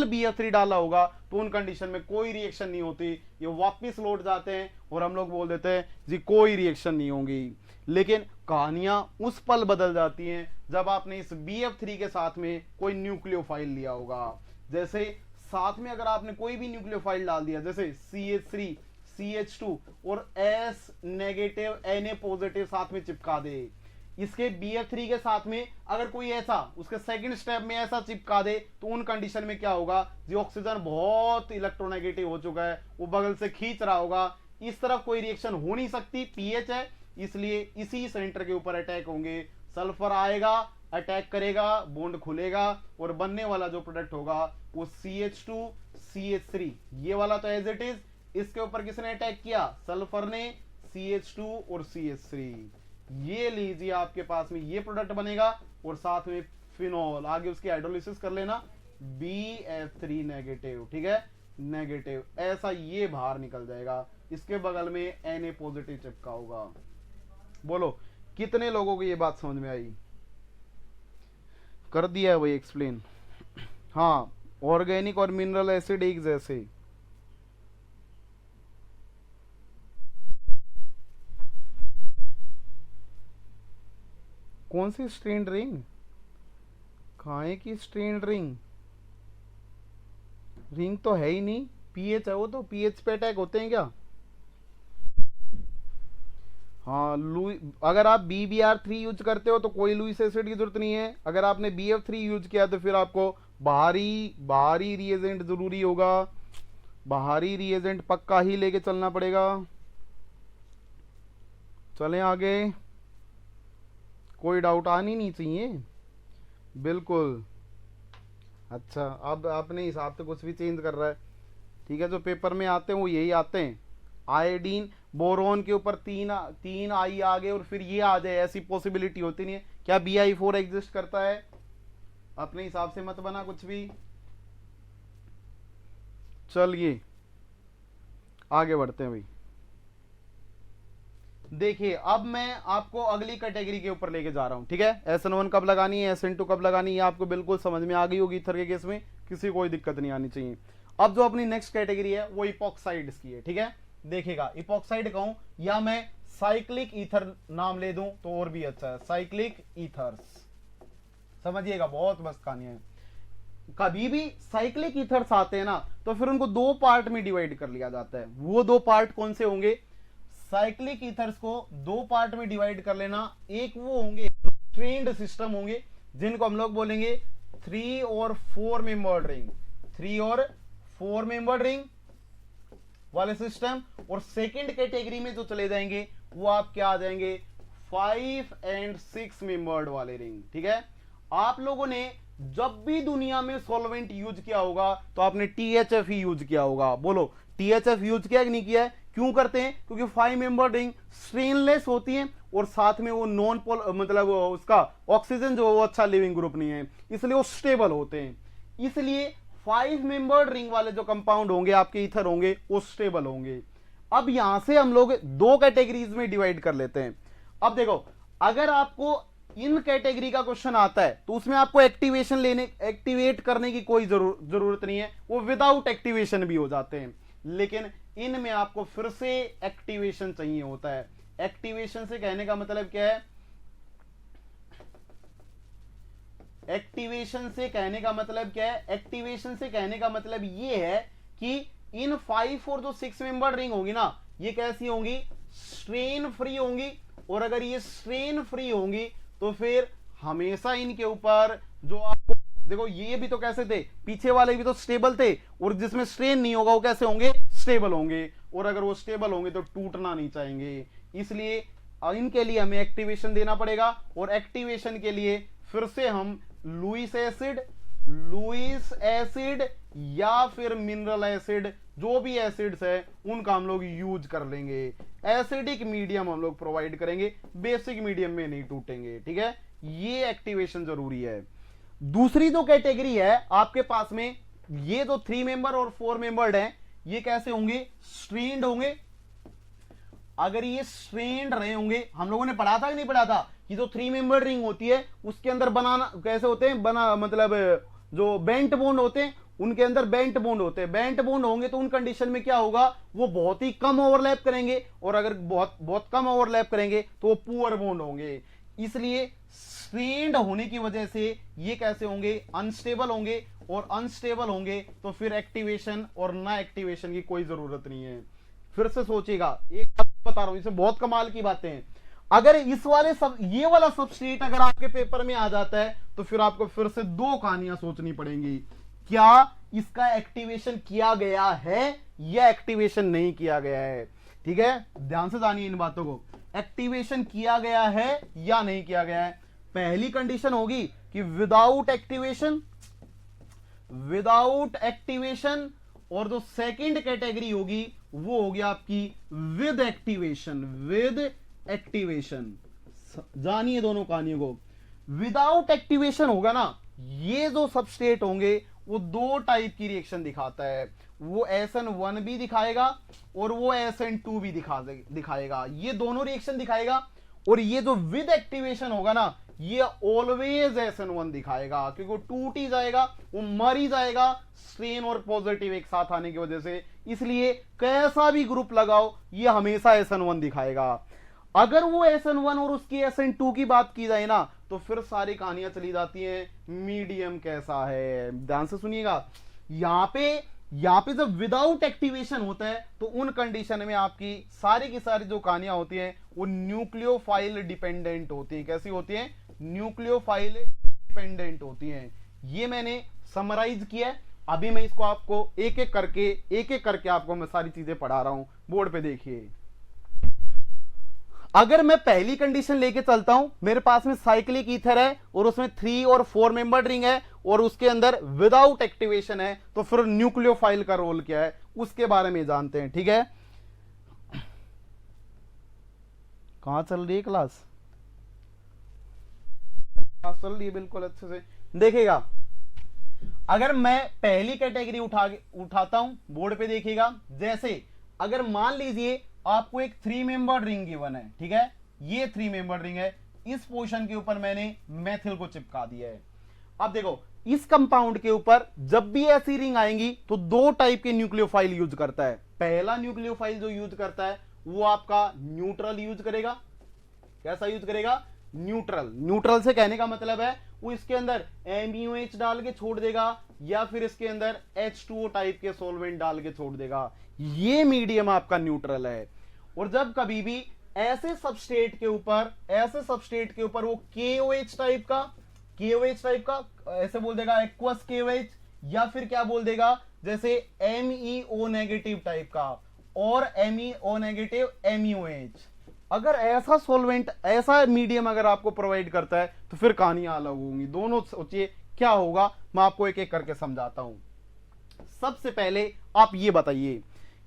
BF3 डाला होगा तो उन कंडीशन में कोई रिएक्शन नहीं होती, ये वापिस लौट जाते हैं और हम लोग बोल देते हैं जी कोई रिएक्शन नहीं होगी। लेकिन कहानियां उस पल बदल जाती हैं जब आपने इस BF3 के साथ में कोई न्यूक्लियोफाइल लिया होगा। जैसे साथ में अगर आपने कोई भी न्यूक्लियोफाइल डाल दिया, जैसे CH3 CH2 और S नेगेटिव Na पॉजिटिव साथ में चिपका दे, इसके BF3 के साथ में अगर कोई ऐसा उसके सेकंड स्टेप में ऐसा चिपका दे, तो उन कंडीशन में क्या होगा, जो ऑक्सीजन बहुत इलेक्ट्रोनेगेटिव हो चुका है वो बगल से खींच रहा होगा, इस तरफ कोई रिएक्शन हो नहीं सकती, पीएच है, इसलिए इसी सेंटर के ऊपर अटैक होंगे। सल्फर आएगा, अटैक करेगा, बॉन्ड खुलेगा और बनने वाला जो प्रोडक्ट होगा वो CH2CH3, ये वाला तो एज इट इज, इसके ऊपर किसने अटैक किया, सल्फर ने, CH2 और CH3, ये लीजिए आपके पास में ये प्रोडक्ट बनेगा, और साथ में फिनोल, आगे उसकी हाइड्रोलिसिस कर लेना, BF3 नेगेटिव। ठीक है, नेगेटिव, ऐसा ये बाहर निकल जाएगा, इसके बगल में Na पॉजिटिव चिपका होगा। बोलो कितने लोगों को ये बात समझ में आई, कर दिया है वही एक्सप्लेन। हाँ, ऑर्गेनिक और मिनरल एसिड एक जैसे, कौन सी स्ट्रेन रिंग? काहे की स्ट्रेन रिंग? रिंग तो है ही नहीं, पीएच है वो तो, पीएच पे अटैक होते हैं क्या? हाँ लुई, अगर आप BBr3 यूज करते हो तो कोई लुईस एसिड की जरूरत नहीं है। अगर आपने BF3 यूज किया तो फिर आपको बाहरी बाहरी रिएजेंट जरूरी होगा, बाहरी रिएजेंट पक्का ही लेके चलना पड़ेगा। चलें आगे, कोई डाउट आनी नहीं चाहिए, बिल्कुल। अच्छा, अब अपने हिसाब से कुछ भी चेंज कर रहा है, ठीक है। जो पेपर में आते हैं वो यही आते हैं। आयोडीन बोरोन के ऊपर तीन आई आ गए और फिर ये आ जाए, ऐसी पॉसिबिलिटी होती नहीं है। क्या Bi4 एग्जिस्ट करता है? अपने हिसाब से मत बना कुछ भी। चलिए आगे बढ़ते हैं भाई। देखिए अब मैं आपको अगली कैटेगरी के ऊपर लेके जा रहा हूं, ठीक है। SN1 कब लगानी है, SN2 कब लगानी है, आपको बिल्कुल समझ में आ गई होगी ईथर के केस में, किसी कोई दिक्कत नहीं आनी चाहिए। अब जो अपनी नेक्स्ट कैटेगरी है वो इपॉक्साइड्स की है, ठीक है। देखिएगा, इपॉक्साइड कहूं या मैं साइक्लिक ईथर नाम ले दूं तो और भी अच्छा है, साइक्लिक ईथर्स। समझिएगा, बहुत मस्त कहानी है। कभी भी साइक्लिक ईथर्स आते हैं ना तो फिर उनको दो पार्ट में डिवाइड कर लिया जाता है। वो दो पार्ट कौन से होंगे? साइक्लिक ईथर्स को दो पार्ट में डिवाइड कर लेना। एक वो होंगे स्ट्रेन्ड सिस्टम होंगे जिनको हम लोग बोलेंगे 3 और 4 मेंबर्ड रिंग, 3 और 4 मेंबर्ड रिंग वाले सिस्टम। और सेकंड कैटेगरी में जो चले जाएंगे वो आप क्या आ जाएंगे, 5 और 6 मेंबर्ड वाले रिंग, ठीक है। आप लोगों ने जब भी दुनिया में सॉल्वेंट यूज किया होगा तो आपने THF ही यूज किया होगा। बोलो, THF यूज किया कि नहीं किया है? क्यों करते हैं? क्योंकि 5 मेंबर रिंग स्ट्रेनलेस होती है और साथ में वो नॉन पोल, मतलब उसका ऑक्सीजन जो वो अच्छा लिविंग ग्रुप नहीं है, इसलिए वो स्टेबल होते हैं। इसलिए 5 मेंबर्ड रिंग वाले जो कंपाउंड होंगे आपके ईथर होंगे वो स्टेबल होंगे। अब यहां से हम लोग दो कैटेगरीज में डिवाइड कर लेते हैं। अब देखो, अगर आपको इन कैटेगरी का क्वेश्चन आता है तो उसमें आपको एक्टिवेट करने की कोई जरूरत नहीं है, वो विदाउट एक्टिवेशन भी हो जाते हैं। लेकिन इनमें आपको फिर से एक्टिवेशन चाहिए होता है। एक्टिवेशन से कहने का मतलब क्या है? एक्टिवेशन से कहने का मतलब क्या है? एक्टिवेशन से कहने का मतलब ये है कि इन 5 और जो 6 मेंबर रिंग होंगी ना, ये कैसी होंगी? स्ट्रेन फ्री होंगी। और अगर ये स्ट्रेन फ्री होंगी तो फिर हमेशा इनके ऊपर जो आपको देखो, ये भी तो कैसे थे, पीछे वाले भी तो स्टेबल थे, और जिसमें स्ट्रेन नहीं होगा वो कैसे होंगे? स्टेबल होंगे। और अगर वो स्टेबल होंगे तो टूटना नहीं चाहेंगे, इसलिए इनके लिए हमें एक्टिवेशन देना पड़ेगा। और एक्टिवेशन के लिए फिर से हम लुईस एसिड या फिर मिनरल एसिड, जो भी एसिड्स है उनका हम लोग यूज कर लेंगे। एसिडिक मीडियम हम लोग प्रोवाइड करेंगे, बेसिक मीडियम में नहीं टूटेंगे, ठीक है। ये एक्टिवेशन जरूरी है। दूसरी जो कैटेगरी है आपके पास में, ये जो 3 मेंबर और 4 मेंबर्ड हैं, ये कैसे होंगे? स्ट्रेन्ड होंगे। अगर ये स्ट्रेन्ड रहे होंगे, हम लोगों ने पढ़ा था कि नहीं पढ़ा था कि जो 3 मेंबर रिंग होती है उसके अंदर बनाना कैसे होते हैं, मतलब जो बेंट बॉन्ड होते हैं उनके अंदर बेंट बॉन्ड होते हैं। बेंट बॉन्ड होंगे तो उन कंडीशन में क्या होगा, वो बहुत ही कम ओवरलैप करेंगे, और अगर बहुत बहुत कम ओवरलैप करेंगे तो वो पुअर बॉन्ड होंगे। इसलिए स्ट्रेन्ड होने की वजह से ये कैसे होंगे? अनस्टेबल होंगे। और अनस्टेबल होंगे तो फिर एक्टिवेशन और ना एक्टिवेशन की कोई जरूरत नहीं है। फिर से सोचिएगा, एक बात बता रहा हूं, इसमें बहुत कमाल की बातें हैं। अगर इस वाले ये वाला सबस्ट्रेट अगर आपके पेपर में आ जाता है तो फिर आपको फिर से दो कहानियां सोचनी पड़ेंगी। क्या इसका एक्टिवेशन किया गया है या एक्टिवेशन नहीं किया गया है? ठीक है, ध्यान से जानिए इन बातों को। एक्टिवेशन किया गया है या नहीं किया गया है? पहली कंडीशन होगी कि विदाउट एक्टिवेशन, और जो सेकंड कैटेगरी होगी वो होगी आपकी विद एक्टिवेशन। जानिए दोनों कहानियों को। विदाउट एक्टिवेशन होगा ना, ये जो सबस्टेट होंगे वो दो टाइप की रिएक्शन दिखाता है। वो SN1 भी दिखाएगा और वो SN2 भी दिखाएगा। ये दोनों रिएक्शन दिखाएगा। और ये जो विद एक्टिवेशन होगा ना, ये ऑलवेज SN1 दिखाएगा, क्योंकि वो टूट ही जाएगा, वो मर ही जाएगा स्ट्रेन और पॉजिटिव एक साथ आने की वजह से। इसलिए कैसा भी ग्रुप लगाओ ये हमेशा SN1 दिखाएगा। अगर वो SN1 और उसकी SN2 की बात की जाए ना, तो फिर सारी कहानियां चली जाती हैं मीडियम कैसा है। ध्यान से सुनिएगा, यहाँ पे जब विदाउट एक्टिवेशन होता है तो उन कंडीशन में आपकी सारी की सारी जो कहानियां होती हैं वो न्यूक्लियोफाइल डिपेंडेंट होती हैं। कैसी होती हैं? न्यूक्लियोफाइल डिपेंडेंट होती हैं। ये मैंने समराइज किया है। अभी मैं इसको आपको एक एक करके आपको मैं सारी चीजें पढ़ा रहा हूं। बोर्ड पे देखिए, अगर मैं पहली कंडीशन लेके चलता हूं, मेरे पास में साइक्लिक ईथर है और उसमें 3 और 4 मेंबर रिंग है और उसके अंदर विदाउट एक्टिवेशन है, तो फिर न्यूक्लियोफाइल का रोल क्या है उसके बारे में जानते हैं। ठीक है, कहां चल रही है क्लास? चल रही है बिल्कुल अच्छे से। देखिएगा, अगर मैं पहली कैटेगरी उठाता हूं, बोर्ड पे देखिएगा, जैसे अगर मान लीजिए आपको एक 3 मेंबर रिंग गिवन है, ठीक है, ये 3 मेंबर रिंग है, इस पोर्शन के ऊपर मैंने मेथिल को चिपका दिया है। अब देखो, इस कंपाउंड के ऊपर जब भी ऐसी रिंग आएंगी तो 2 टाइप के न्यूक्लियोफाइल यूज करता है। पहला न्यूक्लियोफाइल जो यूज करता है वो आपका न्यूट्रल यूज करेगा। कैसा यूज करेगा? न्यूट्रल। न्यूट्रल से कहने का मतलब है वो इसके अंदर MuH डाल के छोड़ देगा या फिर इसके अंदर H2O टाइप के सॉल्वेंट डाल के छोड़ देगा। ये मीडियम आपका न्यूट्रल है। और जब कभी भी ऐसे सबस्ट्रेट के ऊपर वो KOH टाइप का ऐसे बोल देगा एक्वस KOH, या फिर क्या बोल देगा जैसे MEO नेगेटिव टाइप का और MEO नेगेटिव MuH। अगर ऐसा सॉल्वेंट, ऐसा मीडियम अगर आपको प्रोवाइड करता है तो फिर कहानियां अलग होंगी। दोनों सोचिए क्या होगा, मैं आपको एक एक करके समझाता हूं। सबसे पहले आप ये बताइए,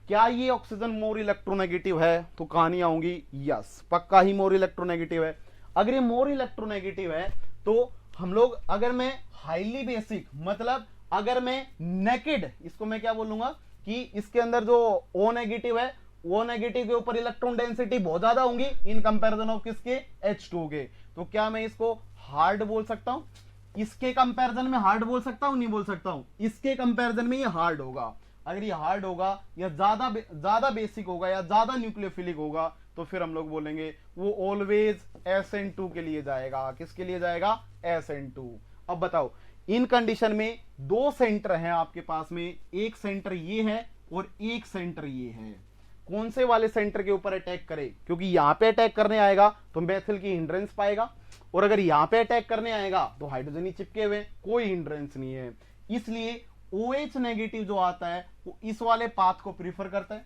क्या ये ऑक्सीजन मोर इलेक्ट्रोनेगेटिव है? तो कहानियां होंगी यस, पक्का ही मोर इलेक्ट्रोनेगेटिव है। अगर ये मोर इलेक्ट्रोनेगेटिव है तो हम लोग, अगर मैं हाईली बेसिक, मतलब अगर मैं नेकेड, इसको मैं क्या बोलूंगा कि इसके अंदर जो O नेगेटिव है, O नेगेटिव के ऊपर इलेक्ट्रॉन डेंसिटी बहुत ज्यादा होंगी इन कंपैरिजन ऑफ किसके? H2 के। तो क्या मैं इसको हार्ड बोल सकता हूं? इसके कंपैरिजन में हार्ड बोल सकता हूं? नहीं बोल सकता हूं। इसके कंपैरिजन में ये हार्ड होगा। अगर ये हार्ड होगा या ज्यादा बेसिक होगा या ज्यादा न्यूक्लियोफिलिक होगा तो फिर हम लोग बोलेंगे वो ऑलवेज SN2 के लिए जाएगा। किसके लिए जाएगा? SN2। अब बताओ, इन कंडीशन में 2 सेंटर हैं आपके पास में, एक सेंटर ये है और एक सेंटर ये है। कौन से वाले सेंटर के ऊपर अटैक करे? क्योंकि यहां पे अटैक करने आएगा तो मेथिल की हिंड्रेंस पाएगा, और अगर यहां पे अटैक करने आएगा तो हाइड्रोजन ही चिपके हुए, कोई हिंड्रेंस नहीं है। इसलिए OH नेगेटिव जो आता है वो इस वाले पाथ को प्रीफर करता है।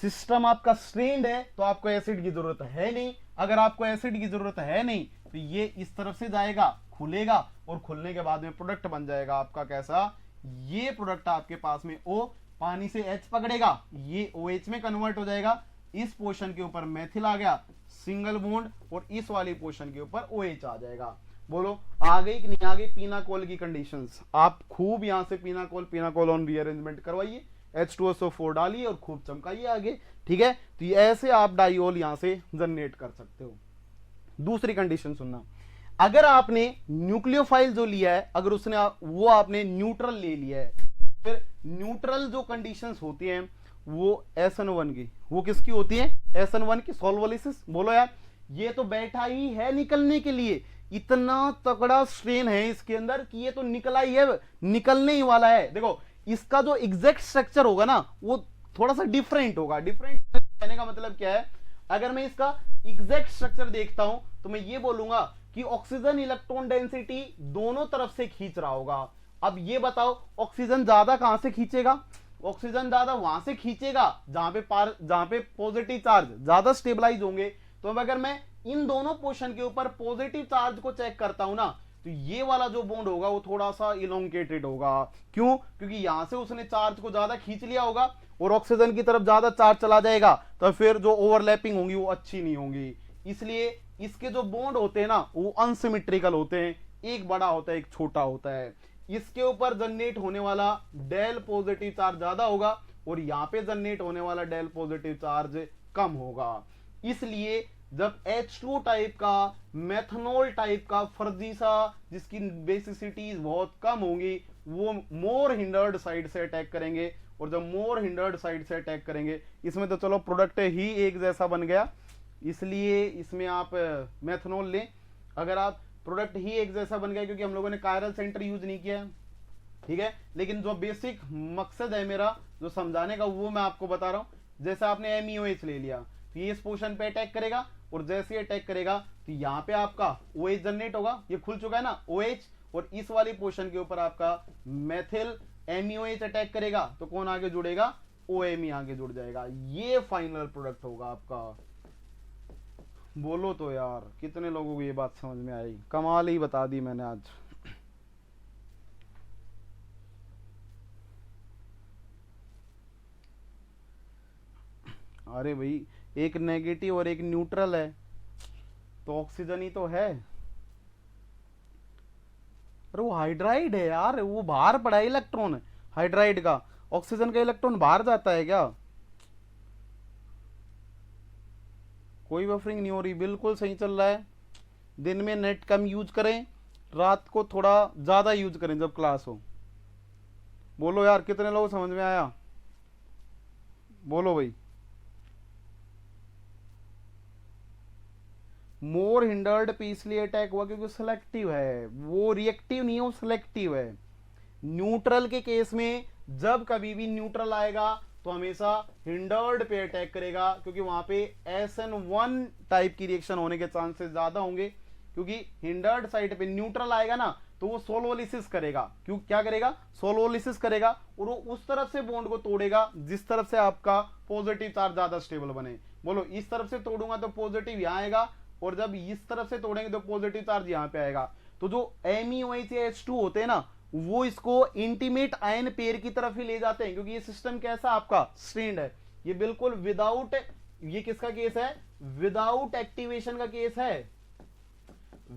सिस्टम आपका स्ट्रेन्ड है तो आपको एसिड की जरूरत है नहीं। अगर आपको एसिड की जरूरत है नहीं तो ये इस तरफ से जाएगा, खुलेगा, और खुलने के बाद में प्रोडक्ट बन जाएगा आपका कैसा? ये प्रोडक्ट आपके पास में O पानी से H पकड़ेगा, ये OH में कन्वर्ट हो जाएगा। इस पोर्शन के ऊपर मेथिल आ गया, सिंगल बॉन्ड, और इस वाली पोर्शन के ऊपर OH आ जाएगा। बोलो आ गई कि नहीं आ गई पिनाकोल की कंडीशंस? आप खूब यहां से पिनाकोल ऑन रीअरेंजमेंट करवाइए, H2SO4 डालिए और खूब चमकाइए आगे। ठीक है, तो ये ऐसे आप डाइओल यहां से जनरेट कर सकते हो। दूसरी कंडीशन सुनना, अगर आपने न्यूक्लियोफाइल जो लिया है, अगर उसने वो आपने न्यूट्रल ले लिया है, फिर न्यूट्रल जो कंडीशंस होती हैं वो SN1 की, वो किसकी होती है? SN1 की सॉल्वोलिसिस। बोलो यार, ये तो बैठा ही है निकलने के लिए, इतना तगड़ा स्ट्रेन है इसके अंदर कि ये तो निकला ही है, निकलने ही वाला है। देखो इसका जो एग्जैक्ट स्ट्रक्चर होगा ना वो थोड़ा सा डिफरेंट होगा। डिफरेंट कहने का मतलब क्या है? अगर मैं इसका एग्जैक्ट स्ट्रक्चर देखता हूं तो मैं ये बोलूंगा कि ऑक्सीजन इलेक्ट्रॉन डेंसिटी दोनों तरफ से खींच रहा होगा। अब ये बताओ ऑक्सीजन ज्यादा कहां से खींचेगा? ऑक्सीजन ज्यादा वहां से खींचेगा जहां पे पॉजिटिव चार्ज ज्यादा स्टेबलाइज होंगे। तो अब अगर मैं इन दोनों पोर्शन के ऊपर पॉजिटिव चार्ज को चेक करता हूं ना, तो ये वाला जो बॉन्ड होगा वो थोड़ा सा इलोंगेटेड होगा। क्यों? क्योंकि यहां से उसने चार्ज को ज्यादा खींच लिया होगा और ऑक्सीजन की तरफ ज्यादा चार्ज चला जाएगा, तो फिर जो ओवरलैपिंग होंगी वो अच्छी नहीं होंगी। इसलिए इसके जो बॉन्ड होते हैं ना वो अनसिमेट्रिकल होते हैं, एक बड़ा होता है एक छोटा होता है। इसके ऊपर जनरेट होने वाला डेल पॉजिटिव चार्ज ज्यादा होगा और यहां पे जनरेट होने वाला डेल पॉजिटिव चार्ज कम होगा। इसलिए जब H2 टाइप का, मेथनॉल टाइप का फर्जी सा, जिसकी बेसिसिटीज बहुत कम होंगी, वो मोर हिंडर्ड साइड से अटैक करेंगे। और जब मोर हिंडर्ड साइड से अटैक करेंगे, इसमें तो चलो प्रोडक्ट ही एक जैसा बन गया, इसलिए इसमें आप मेथनॉल लें। अगर आप प्रोडक्ट ही एक जैसा बन गया क्योंकि हम लोगों ने कायरल सेंटर यूज नहीं किया है, ठीक है। लेकिन जो बेसिक मकसद है मेरा जो समझाने का वो मैं आपको बता रहा हूं। जैसे आपने एमईओएच ले लिया तो ये इस पोर्शन पे अटैक करेगा और जैसे ये अटैक करेगा तो यहाँ पे आपका OH जनरेट होगा, ये खुल चुका है ना OH, और इस वाली पोर्शन के ऊपर आपका मेथिल एमईओएच अटैक करेगा तो कौन आगे जुड़ेगा, OMe आगे जुड़ जाएगा। ये फाइनल प्रोडक्ट होगा आपका। बोलो तो यार कितने लोगों को ये बात समझ में आई, कमाल ही बता दी मैंने आज। अरे भाई एक नेगेटिव और एक न्यूट्रल है तो ऑक्सीजन ही तो है। अरे वो हाइड्राइड है यार, वो बाहर पड़ा है इलेक्ट्रॉन हाइड्राइड का, ऑक्सीजन का इलेक्ट्रॉन बाहर जाता है क्या? कोई बफरिंग नहीं हो रही, बिल्कुल सही चल रहा है। दिन में नेट कम यूज करें, रात को थोड़ा ज्यादा यूज करें जब क्लास हो। बोलो यार कितने लोग समझ में आया, बोलो भाई। मोर हिंडर्ड पे इसलिए अटैक हुआ क्योंकि सिलेक्टिव है, वो रिएक्टिव नहीं है, वो सिलेक्टिव है। न्यूट्रल के केस में जब कभी भी न्यूट्रल आएगा तो हमेशा हिंडर्ड पे अटैक करेगा क्योंकि वहां पे SN1 टाइप की रिएक्शन होने के चांसेस ज्यादा होंगे, क्योंकि हिंडर्ड साइड पे न्यूट्रल आएगा ना तो वो सोलोलिसिस करेगा। क्यों क्या करेगा, सोलोलिसिस करेगा, और वो उस तरफ से बॉन्ड को तोड़ेगा जिस तरफ से आपका पॉजिटिव चार्ज ज्यादा स्टेबल बने। बोलो इस तरफ से तोड़ूंगा तो पॉजिटिव यहां आएगा, और जब इस तरफ से तोड़ेंगे तो पॉजिटिव चार्ज यहां पे आएगा। तो जो MEOH या H2 होते हैं ना वो इसको इंटीमेट आयन पेयर की तरफ ही ले जाते हैं, क्योंकि ये सिस्टम कैसा आपका स्ट्रेंड है, ये बिल्कुल विदाउट, ये किसका केस है, विदाउट एक्टिवेशन का केस है,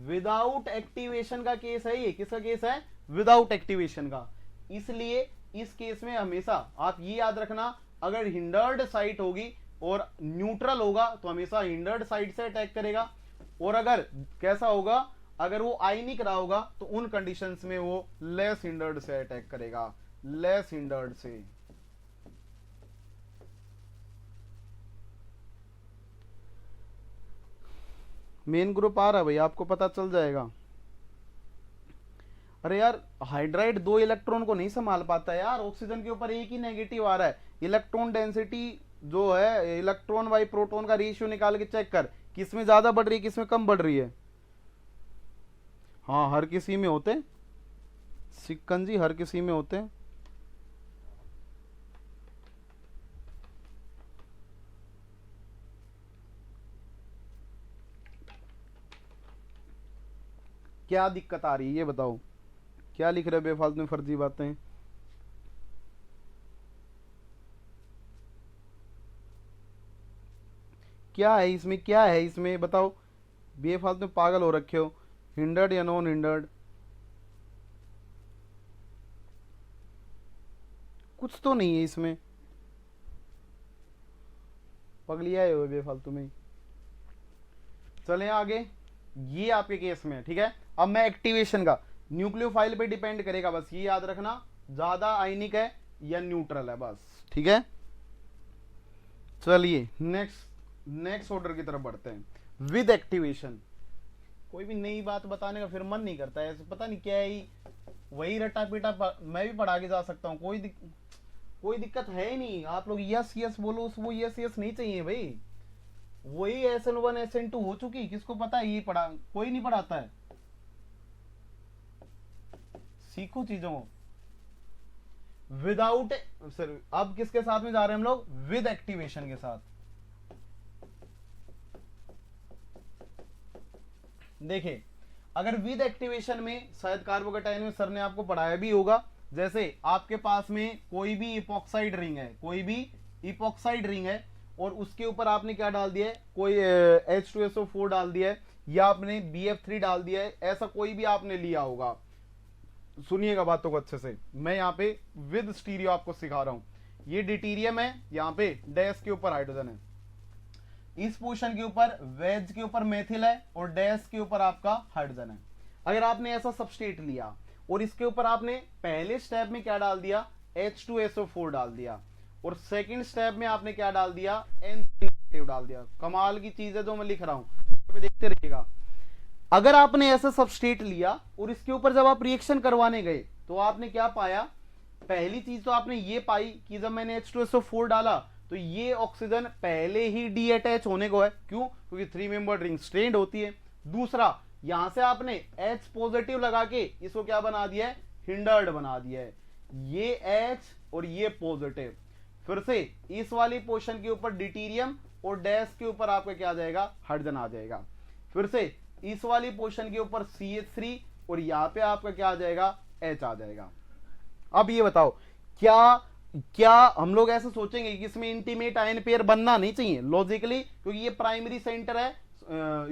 विदाउट एक्टिवेशन का केस है। ये किसका केस है, विदाउट एक्टिवेशन का। इसलिए इस केस में हमेशा आप ये याद रखना, अगर हिंडर्ड साइट होगी और न्यूट्रल होगा तो हमेशा हिंडर्ड साइड से अटैक करेगा, और अगर कैसा होगा, अगर वो आयनिक रहा होगा तो उन कंडीशंस में वो लेस हिंडर्ड से अटैक करेगा, लेस हिंडर्ड से। मेन ग्रुप आ रहा है भाई, आपको पता चल जाएगा। अरे यार हाइड्राइड 2 इलेक्ट्रॉन को नहीं संभाल पाता यार, ऑक्सीजन के ऊपर एक ही नेगेटिव आ रहा है। इलेक्ट्रॉन डेंसिटी जो है, इलेक्ट्रॉन बाई प्रोटॉन का रेशियो निकाल के चेक कर, किसमें ज्यादा बढ़ रही है किसमें कम बढ़ रही है। हाँ हर किसी में होते, सिक्कन जी हर किसी में होते हैं। क्या दिक्कत आ रही है ये बताओ, क्या लिख रहे बेफालतू में फर्जी बातें। क्या है इसमें, क्या है इसमें बताओ, बेफालतू में पागल हो रखे हो। हिंडर्ड या नॉन हिंडर्ड, कुछ तो नहीं है इसमें, पगलियाए हुए बेफालतू में। चलें आगे, ये आपके केस में ठीक है। अब मैं एक्टिवेशन का, न्यूक्लियोफाइल पे डिपेंड करेगा, बस ये याद रखना, ज्यादा आयनिक है या न्यूट्रल है, बस ठीक है। चलिए नेक्स्ट ऑर्डर की तरफ बढ़ते हैं। विद एक्टिवेशन, कोई भी नई बात बताने का फिर मन नहीं करता है, पता नहीं क्या है, वही रटा पीटा मैं भी पढ़ा के जा सकता हूँ, कोई दिक्कत है ही नहीं। आप लोग यस यस बोलो, वो यस यस नहीं चाहिए भाई, वही SN1 SN2 हो चुकी, किसको पता है, ये पढ़ा कोई नहीं पढ़ाता है। सीखो चीजों को विदाउट, सर अब किसके साथ में जा रहे हैं हम लोग, विद एक्टिवेशन के साथ। देखिए अगर विद एक्टिवेशन में, शायद कार्बोकेटाइन में सर ने आपको पढ़ाया भी होगा, जैसे आपके पास में कोई भी इपॉक्साइड रिंग है, कोई भी इपॉक्साइड रिंग है, और उसके ऊपर आपने क्या डाल दिया है, कोई H2SO4 डाल दिया है, या आपने BF3 डाल दिया है, ऐसा कोई भी आपने लिया होगा। सुनिएगा बातों को अच्छे से, मैं यहाँ पे विद स्टीरियो आपको सिखा रहा हूं। ये डिटीरियम है, यहाँ पे डैश के ऊपर हाइड्रोजन है, इस पोर्शन के ऊपर वेज के ऊपर मेथिल है, और डैश के ऊपर आपका हाइड्रोजन है। अगर आपने ऐसा सबस्ट्रेट लिया और इसके ऊपर आपने पहले स्टेप में क्या डाल दिया, H2SO4 डाल दिया, और सेकंड स्टेप में आपने क्या डाल दिया, N- डाल दिया। कमाल की चीज है जो मैं लिख रहा हूं, देखते रहिएगा। अगर आपने ऐसा सबस्ट्रेट लिया और इसके ऊपर जब आप रिएक्शन करवाने गए तो आपने क्या पाया, पहली चीज तो आपने ये पाई कि जब मैंने H2SO4 डाला तो ये ऑक्सीजन पहले ही डी अटैच होने को है। क्यों? क्योंकि 3 मेंबर्ड रिंग स्ट्रेंड होती है। दूसरा, यहां से आपने H पॉजिटिव लगा के इसको क्या बना दिया है, हिंडर्ड बना दिया है। ये H और ये पॉजिटिव, फिर से इस वाली पोर्शन के ऊपर डिटीरियम और डैश के ऊपर आपका क्या आ जाएगा, हाइड्रोजन आ जाएगा। फिर से इस वाली पोर्शन के ऊपर CH3 और यहां पे आपका क्या आ जाएगा, H आ जाएगा। अब ये बताओ, क्या हम लोग ऐसे सोचेंगे कि इसमें इंटीमेट आयन पेयर बनना नहीं चाहिए लॉजिकली, क्योंकि ये प्राइमरी सेंटर है,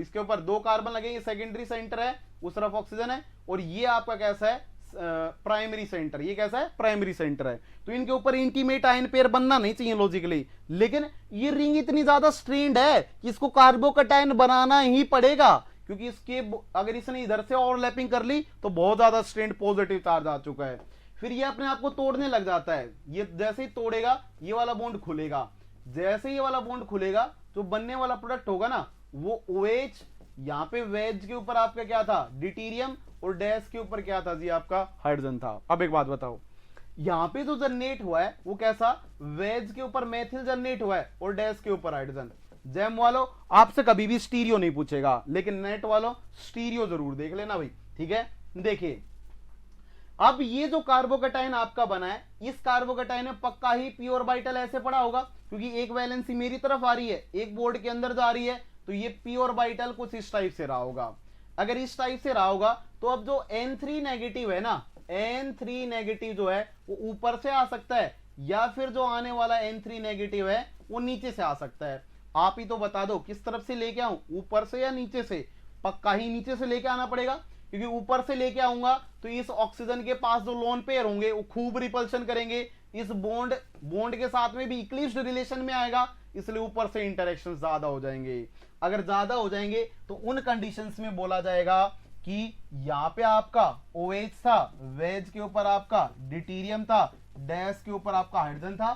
इसके ऊपर 2 कार्बन लगेंगे, सेकेंडरी सेंटर है, उस तरफ ऑक्सीजन है, और ये आपका कैसा है, प्राइमरी सेंटर। ये कैसा है, प्राइमरी सेंटर है, तो इनके ऊपर इंटीमेट आयन पेयर बनना नहीं चाहिए लॉजिकली। लेकिन ये रिंग इतनी ज्यादा स्ट्रेंड है कि इसको कार्बोकैटायन बनाना ही पड़ेगा, क्योंकि इसके अगर इसने इधर से ओवरलैपिंग कर ली तो बहुत ज्यादा स्ट्रेंड पॉजिटिव चार्ज आ चुका है। फिर ये अपने आप को तोड़ने लग जाता है। ये जैसे ही तोड़ेगा ये वाला बॉन्ड खुलेगा, जैसे ये वाला बॉन्ड खुलेगा तो बनने वाला प्रोडक्ट होगा ना वो OH, यहां पे वेज के ऊपर आपका क्या था, डिटीरियम, और डैश के ऊपर क्या था जी, आपका हाइड्रोजन था। अब एक बात बताओ, यहां पे जो जनरेट हुआ है वो कैसा, वेज के ऊपर मेथिल जनरेट हुआ है और डैश के ऊपर हाइड्रोजन। जैम वालों आपसे कभी भी स्टीरियो नहीं पूछेगा, लेकिन नेट वालों स्टीरियो जरूर देख लेना भाई, ठीक है। देखिए अब ये जो कार्बोकैटायन आपका बना है, इस कार्बोकैटायन में पक्का ही पी ऑर्बिटल ऐसे पड़ा होगा, क्योंकि एक वैलेंसी मेरी तरफ आ रही है, एक बोर्ड के अंदर जा रही है, तो ये पी ऑर्बिटल कुछ इस टाइप से रहा होगा। अगर इस टाइप से रहा होगा तो अब जो N3 नेगेटिव है ना, N3 नेगेटिव जो है वो ऊपर से आ सकता है, या फिर जो आने वाला N3 नेगेटिव है वो नीचे से आ सकता है। आप ही तो बता दो किस तरफ से लेके आऊं, ऊपर से या नीचे से? पक्का ही नीचे से लेके आना पड़ेगा, क्योंकि ऊपर से लेके आऊंगा तो इस ऑक्सीजन के पास जो लोन पेयर होंगे वो खूब रिपल्शन करेंगे, इस बॉन्ड के साथ में भी इक्लिप्स्ड रिलेशन में आएगा, इसलिए ऊपर से इंटरेक्शन ज्यादा हो जाएंगे। अगर ज्यादा हो जाएंगे तो उन कंडीशंस में बोला जाएगा कि यहां पे आपका OH था, वेज के ऊपर आपका डिटीरियम था, डैश के ऊपर आपका हाइड्रोजन था।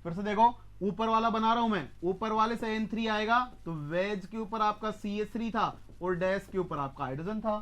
फिर से देखो ऊपर वाला बना रहा हूं मैं, ऊपर वाले से N3 आएगा तो वेज के ऊपर आपका CH3 था और डैश के ऊपर आपका हाइड्रोजन था।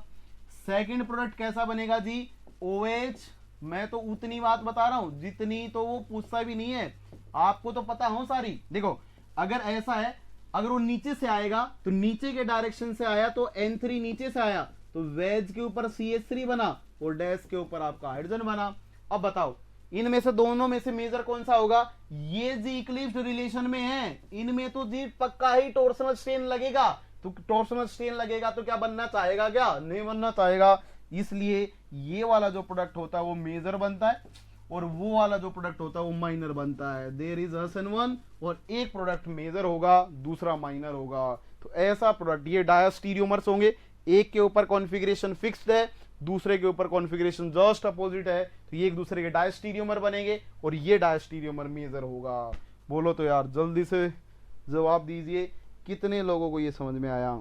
सेकंड प्रोडक्ट कैसा बनेगा जी, OH। मैं तो उतनी बात बता रहा हूं जितनी तो वो पूछता भी नहीं है, आपको तो पता हो सारी। देखो अगर ऐसा है, अगर वो नीचे से आएगा तो नीचे के डायरेक्शन से आया तो N3 नीचे से आया तो वेज के ऊपर CH3 बना और डैश के ऊपर आपका हाइड्रोजन बना। अब बताओ इनमें से दोनों में से मेजर कौन सा होगा? ये जी इक्लिप्स्ड रिलेशन में है, इनमें तो जी पक्का ही टॉर्सनल स्ट्रेन लगेगा। तो टॉर्सनल स्ट्रेन लगेगा तो क्या बनना चाहेगा? क्या नहीं बनना चाहेगा। इसलिए ये वाला जो प्रोडक्ट होता है वो मेजर बनता है और वो वाला जो प्रोडक्ट होता है वो माइनर बनता है। देयर इज SN1 और एक प्रोडक्ट मेजर होगा दूसरा माइनर होगा। तो ऐसा प्रोडक्ट, ये डायस्टीरियोमर्स होंगे, एक के ऊपर कॉन्फ़िगरेशन फिक्स्ड है, दूसरे के ऊपर कॉन्फ़िगरेशन जस्ट अपोजिट है, तो ये एक दूसरे के डायस्टीरियोमर बनेंगे और ये डायस्टीरियोमर मेजर होगा। बोलो तो यार जल्दी से जवाब दीजिए, कितने लोगों को ये समझ में आया?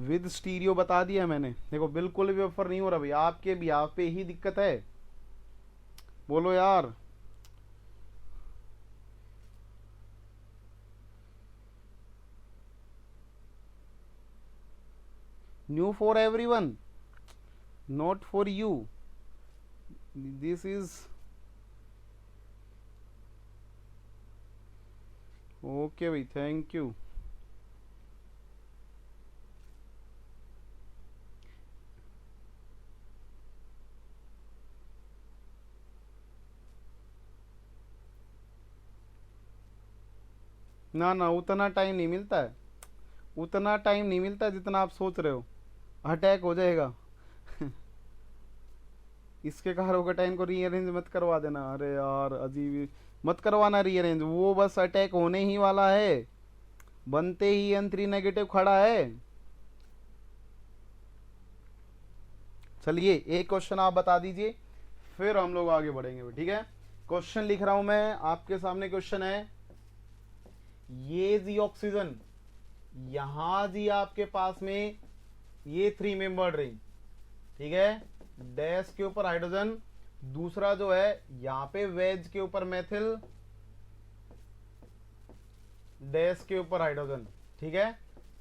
विद स्टीरियो बता दिया मैंने। देखो बिल्कुल भी ऑफर नहीं हो रहा भाई, आपके भी आप पे ही दिक्कत है। बोलो यार। New for everyone, not for you. This is okay भाई, थैंक यू। ना ना उतना टाइम नहीं मिलता है, उतना टाइम नहीं मिलता है जितना आप सोच रहे हो। अटैक हो जाएगा। इसके कार्बोकैटायन को रीअरेंज मत करवा देना। अरे यार अजीब, मत करवाना रीअरेंज, वो बस अटैक होने ही वाला है, बनते ही N3 नेगेटिव खड़ा है। चलिए एक क्वेश्चन आप बता दीजिए फिर हम लोग आगे बढ़ेंगे, ठीक है। क्वेश्चन लिख रहा हूं मैं आपके सामने। क्वेश्चन है ये जी ऑक्सीजन, यहां जी आपके पास में ये 3 मेंबर्ड रिंग, ठीक है, डैश के ऊपर हाइड्रोजन, दूसरा जो है यहाँ पे वेज के ऊपर मेथिल, डैश के ऊपर हाइड्रोजन। ठीक है,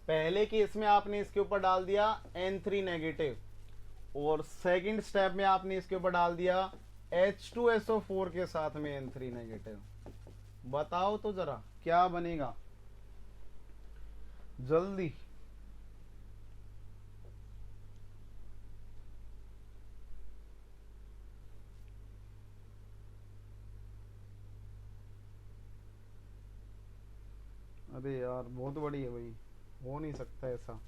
पहले केस में आपने इसके ऊपर डाल दिया N3 नेगेटिव, और सेकंड स्टेप में आपने इसके ऊपर डाल दिया H2SO4 के साथ में N3 नेगेटिव। बताओ तो जरा क्या बनेगा जल्दी। अरे यार बहुत बड़ी है भाई, हो नहीं सकता ऐसा।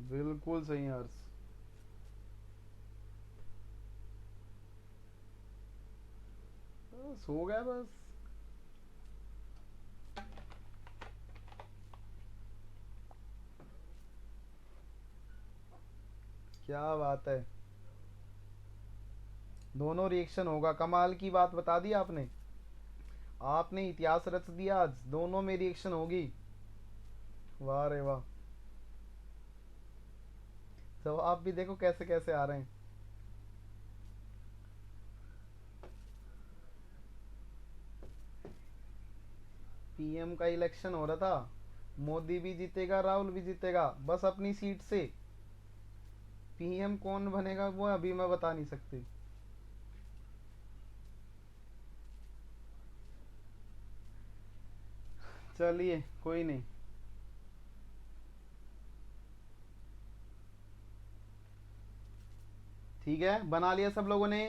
बिल्कुल सही हर्ष। बस हो गया बस। क्या बात है, दोनों रिएक्शन होगा। कमाल की बात बता दी आपने, आपने इतिहास रच दिया आज, दोनों में रिएक्शन होगी। वाह रे वाह। तो आप भी देखो कैसे कैसे आ रहे हैं। पीएम का इलेक्शन हो रहा था, मोदी भी जीतेगा राहुल भी जीतेगा, बस अपनी सीट से। पीएम कौन बनेगा वो अभी मैं बता नहीं सकती। चलिए कोई नहीं। ठीक है, बना लिया सब लोगों ने?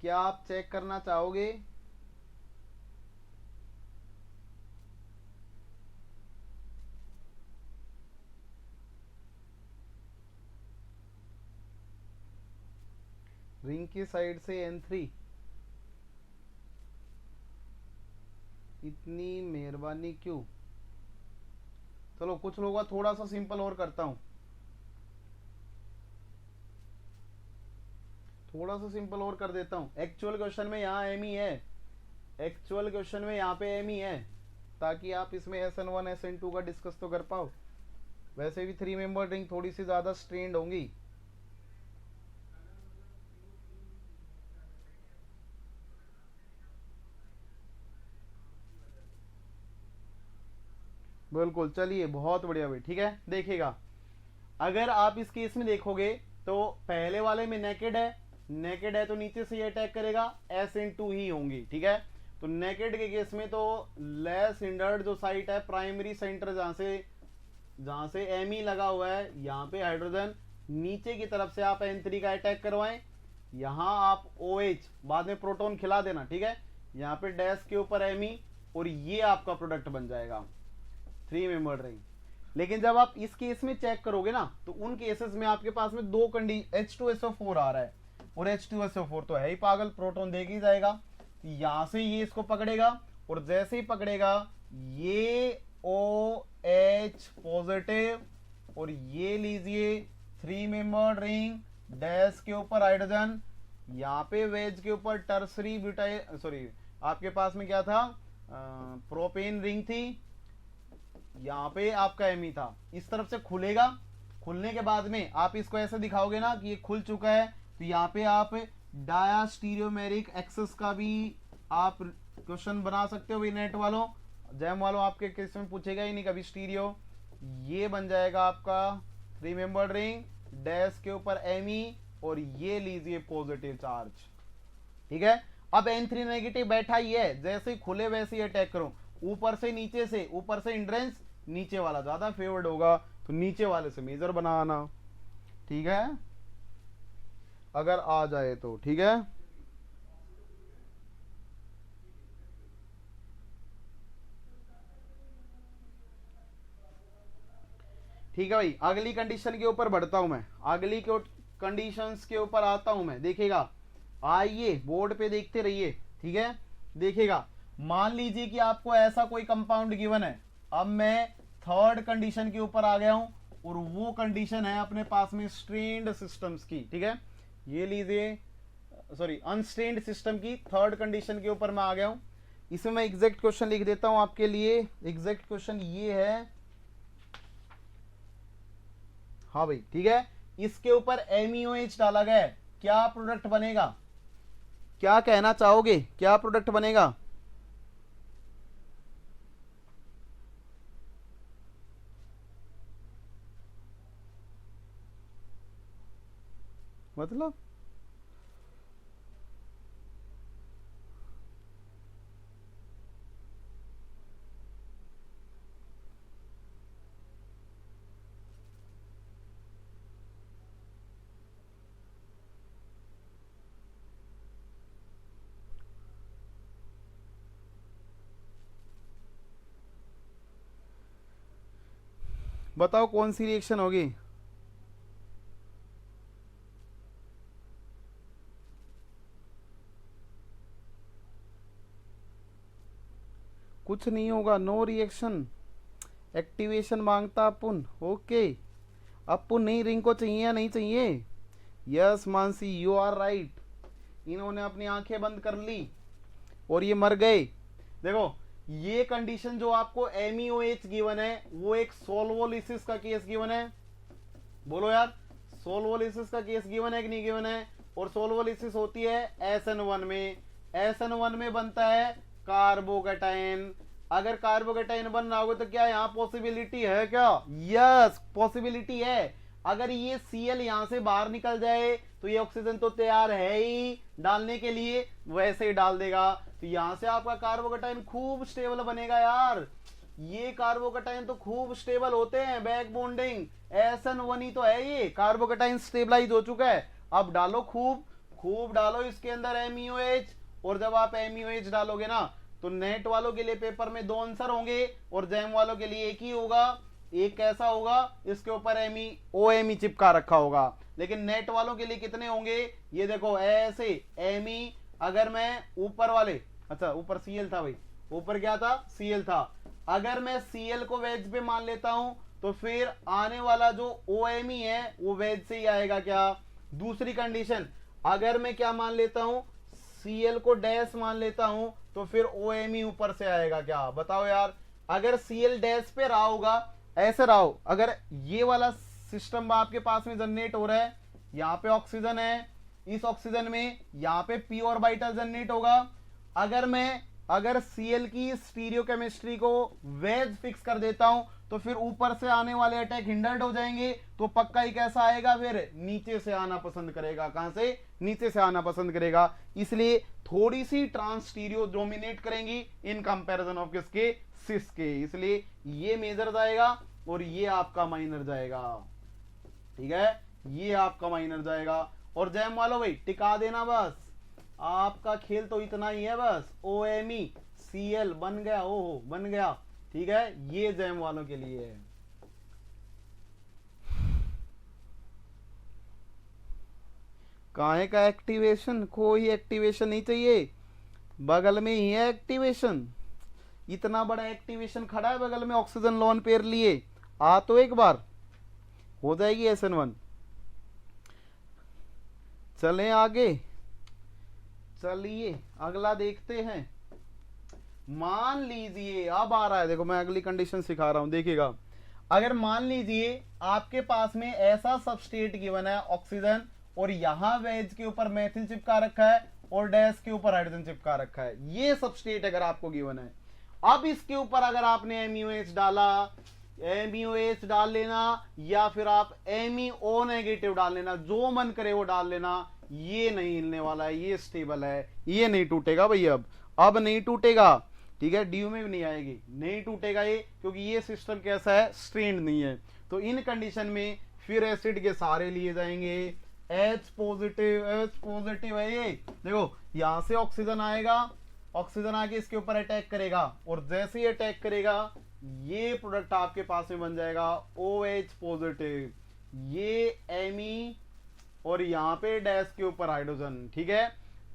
क्या आप चेक करना चाहोगे? रिंग की साइड से N3, इतनी मेहरबानी क्यों? चलो कुछ लोगों का थोड़ा सा सिंपल और करता हूं, थोड़ा सा सिंपल और कर देता हूं। एक्चुअल क्वेश्चन में यहाँ एम ही है, एक्चुअल क्वेश्चन में यहाँ पे एम ही है, ताकि आप इसमें SN1 SN2 का डिस्कस तो कर पाओ। वैसे भी 3 मेंबर रिंग थोड़ी सी ज्यादा स्ट्रेंड होंगी। बिल्कुल, चलिए बहुत बढ़िया भाई। ठीक है, देखिएगा अगर आप इस केस में देखोगे तो पहले वाले में नेकेड है, नेकेड है तो नीचे से ये अटैक करेगा, SN2 ही होंगी। ठीक है, तो नेकेड के केस में तो लेस हिंडर्ड जो साइट है, प्राइमरी सेंटर जहां से एम ई लगा हुआ है, यहाँ पे हाइड्रोजन, नीचे की तरफ से आप N3 का अटैक करवाएं, यहाँ आप OH, बाद में प्रोटॉन खिला देना। ठीक है, यहाँ पे डैश के ऊपर एम ई, और ये आपका प्रोडक्ट बन जाएगा 3 मेंबर रिंग। लेकिन जब आप इस केस में चेक करोगे ना, तो उन केसेस में आपके पास में दो H2SO4 आ रहा है, और H2SO4 तो है ही पागल, प्रोटॉन देख ही जाएगा। यहां से ये इसको पकड़ेगा, और जैसे ही पकड़ेगा ये OH पॉजिटिव, और ये लीजिए 3 मेंबर रिंग, डैश के ऊपर हाइड्रोजन, यहाँ पे वेज के ऊपर टर्सरी ब्यूटाइल, सॉरी आपके पास में क्या था, प्रोपेन रिंग थी, यहाँ पे आपका एमी था। इस तरफ से खुलेगा, खुलने के बाद में आप इसको ऐसे दिखाओगे ना कि ये खुल चुका है, तो यहाँ पे आप डायास्टीरियोमेरिक एक्सेस का भी आप क्वेश्चन बना सकते हो। नेट वालों, जैम वालों, आपके केस में पूछेगा ही नहीं कभी स्टीरियो। ये बन जाएगा आपका 3 मेंबर रिंग, डैश के ऊपर एमी, और ये लीजिए पॉजिटिव चार्ज। ठीक है, अब N3 नेगेटिव बैठा ही है, जैसे ही खुले वैसे ही अटैक करो, ऊपर से नीचे से, ऊपर से इंड्रेंस, नीचे वाला ज्यादा फेवर्ड होगा, तो नीचे वाले से मेजर बनाना। ठीक है, अगर आ जाए तो। ठीक है, ठीक है भाई, अगली कंडीशन के ऊपर बढ़ता हूं मैं, अगली कंडीशंस के ऊपर आता हूं मैं। देखिएगा, आइए बोर्ड पे देखते रहिए। ठीक है, देखिएगा, मान लीजिए कि आपको ऐसा कोई कंपाउंड गिवन है। अब मैं थर्ड कंडीशन के ऊपर आ गया हूं, और वो कंडीशन है अपने पास में स्ट्रेन्ड सिस्टम्स की, ठीक है। ये लीजिए, सॉरी अनस्ट्रेन्ड सिस्टम की थर्ड कंडीशन के ऊपर मैं आ गया हूं। इसमें मैं एग्जैक्ट क्वेश्चन लिख देता हूं आपके लिए। एग्जैक्ट क्वेश्चन ये है, हाँ भाई ठीक है, इसके ऊपर MeOH डाला गया है, क्या प्रोडक्ट बनेगा, क्या कहना चाहोगे, क्या प्रोडक्ट बनेगा? मतलब बताओ कौन सी रिएक्शन होगी? कुछ नहीं होगा, नो रिएक्शन, एक्टिवेशन मांगता अपुन। ओके, अपुन नहीं, रिंग को चाहिए या नहीं चाहिए? Yes Mansi, you are right. इन्होंने अपनी आंखें बंद कर ली और ये मर गए। देखो ये कंडीशन जो आपको MeOH गिवन है वो एक सोल्वोलिसिस का केस गिवन है। बोलो यार, सोल्वोलिसिस का केस गिवन है कि नहीं गिवन है? और सोल्वोलिसिस होती है SN1 में। SN1 में बनता है कार्बोकेटाइन। अगर कार्बोकेटाइन बन रहा होगा तो क्या यहाँ पॉसिबिलिटी है क्या? यस पॉसिबिलिटी है। अगर ये Cl यहां से बाहर निकल जाए तो ये ऑक्सीजन तो तैयार है ही डालने के लिए, वैसे ही डाल देगा। तो यहां से आपका कार्बोकेटाइन खूब स्टेबल बनेगा यार। ये कार्बोकेटाइन तो खूब स्टेबल होते हैं, बैक बॉन्डिंग SN1 ही तो है ये। कार्बोकेटाइन स्टेबलाइज हो चुका है। अब डालो खूब खूब डालो इसके अंदर MeOH। और जब आप MeOH डालोगे ना तो नेट वालों के लिए पेपर में 2 आंसर होंगे और जैम वालों के लिए एक ही होगा। एक कैसा होगा, इसके ऊपर OMe चिपका रखा होगा, लेकिन नेट वालों के लिए कितने होंगे? ये देखो ऐसे Me, अगर मैं ऊपर वाले, अच्छा ऊपर Cl था भाई, ऊपर क्या था? Cl था। अगर मैं Cl को वेज पे मान लेता हूं तो फिर आने वाला जो OMe है वो वेज से ही आएगा क्या? दूसरी कंडीशन, अगर मैं क्या मान लेता हूं, Cl को डैश मान लेता हूं तो फिर OMe ऊपर से आएगा क्या? बताओ यार। अगर Cl डैश पे रहा होगा, ऐसे रहा हो, अगर ये वाला सिस्टम आपके पास में जनरेट हो रहा है, यहाँ पे ऑक्सीजन है, इस ऑक्सीजन में यहाँ पे p ऑर्बिटल जनरेट होगा। अगर Cl की स्टीरियो केमिस्ट्री को वेज फिक्स कर देता हूं तो फिर ऊपर से आने वाले अटैक हिंडर्ड हो जाएंगे, तो पक्का ही कैसा आएगा, फिर नीचे से आना पसंद करेगा। कहां से? नीचे से आना पसंद करेगा। इसलिए थोड़ी सी ट्रांस स्टीरियो डोमिनेट करेंगी इन कंपैरिजन ऑफ किसके? सिस के। इसलिए ये मेजर जाएगा और ये आपका माइनर जाएगा, ठीक है, ये आपका माइनर जाएगा। और जैम वालों भाई टिका देना बस, आपका खेल तो इतना ही है बस। OMe Cl बन गया, ओहो बन गया, ठीक है, ये जैम वालों के लिए है। काहे का एक्टिवेशन? कोई एक्टिवेशन नहीं चाहिए, बगल में ही है एक्टिवेशन। इतना बड़ा एक्टिवेशन खड़ा है बगल में ऑक्सीजन लोन पेयर लिए, आ तो एक बार हो जाएगी SN1। चलें आगे, चलिए अगला देखते हैं। मान लीजिए, अब आ रहा है, देखो मैं अगली कंडीशन सिखा रहा हूं, देखिएगा। अगर मान लीजिए आपके पास में ऐसा सबस्टेट गिवन है ऑक्सीजन, और यहां वेज के ऊपर मेथिल चिपका रखा है और डैश के ऊपर हाइड्रोजन चिपका रखा है, ये सबस्टेट अगर आपको गिवन है। अब इसके ऊपर अगर आपने MeOH डाला, MeOH डाल लेना, या फिर आप MeO नेगेटिव डाल लेना, जो मन करे वो डाल लेना, ये नहीं हिलने वाला है, ये स्टेबल है, ये नहीं टूटेगा भाई। अब नहीं टूटेगा, ठीक है, ड्यू में भी नहीं आएगी, नहीं टूटेगा ये, क्योंकि ये सिस्टम कैसा है? स्ट्रेन्ड नहीं है। तो इन कंडीशन में फिर एसिड के सारे लिए जाएंगे, H पॉजिटिव है ये। देखो यहां से ऑक्सीजन आएगा, ऑक्सीजन आके इसके ऊपर अटैक करेगा, और जैसे ही अटैक करेगा ये प्रोडक्ट आपके पास में बन जाएगा OH पॉजिटिव, ये Me, और यहाँ पे डैश के ऊपर हाइड्रोजन, ठीक है।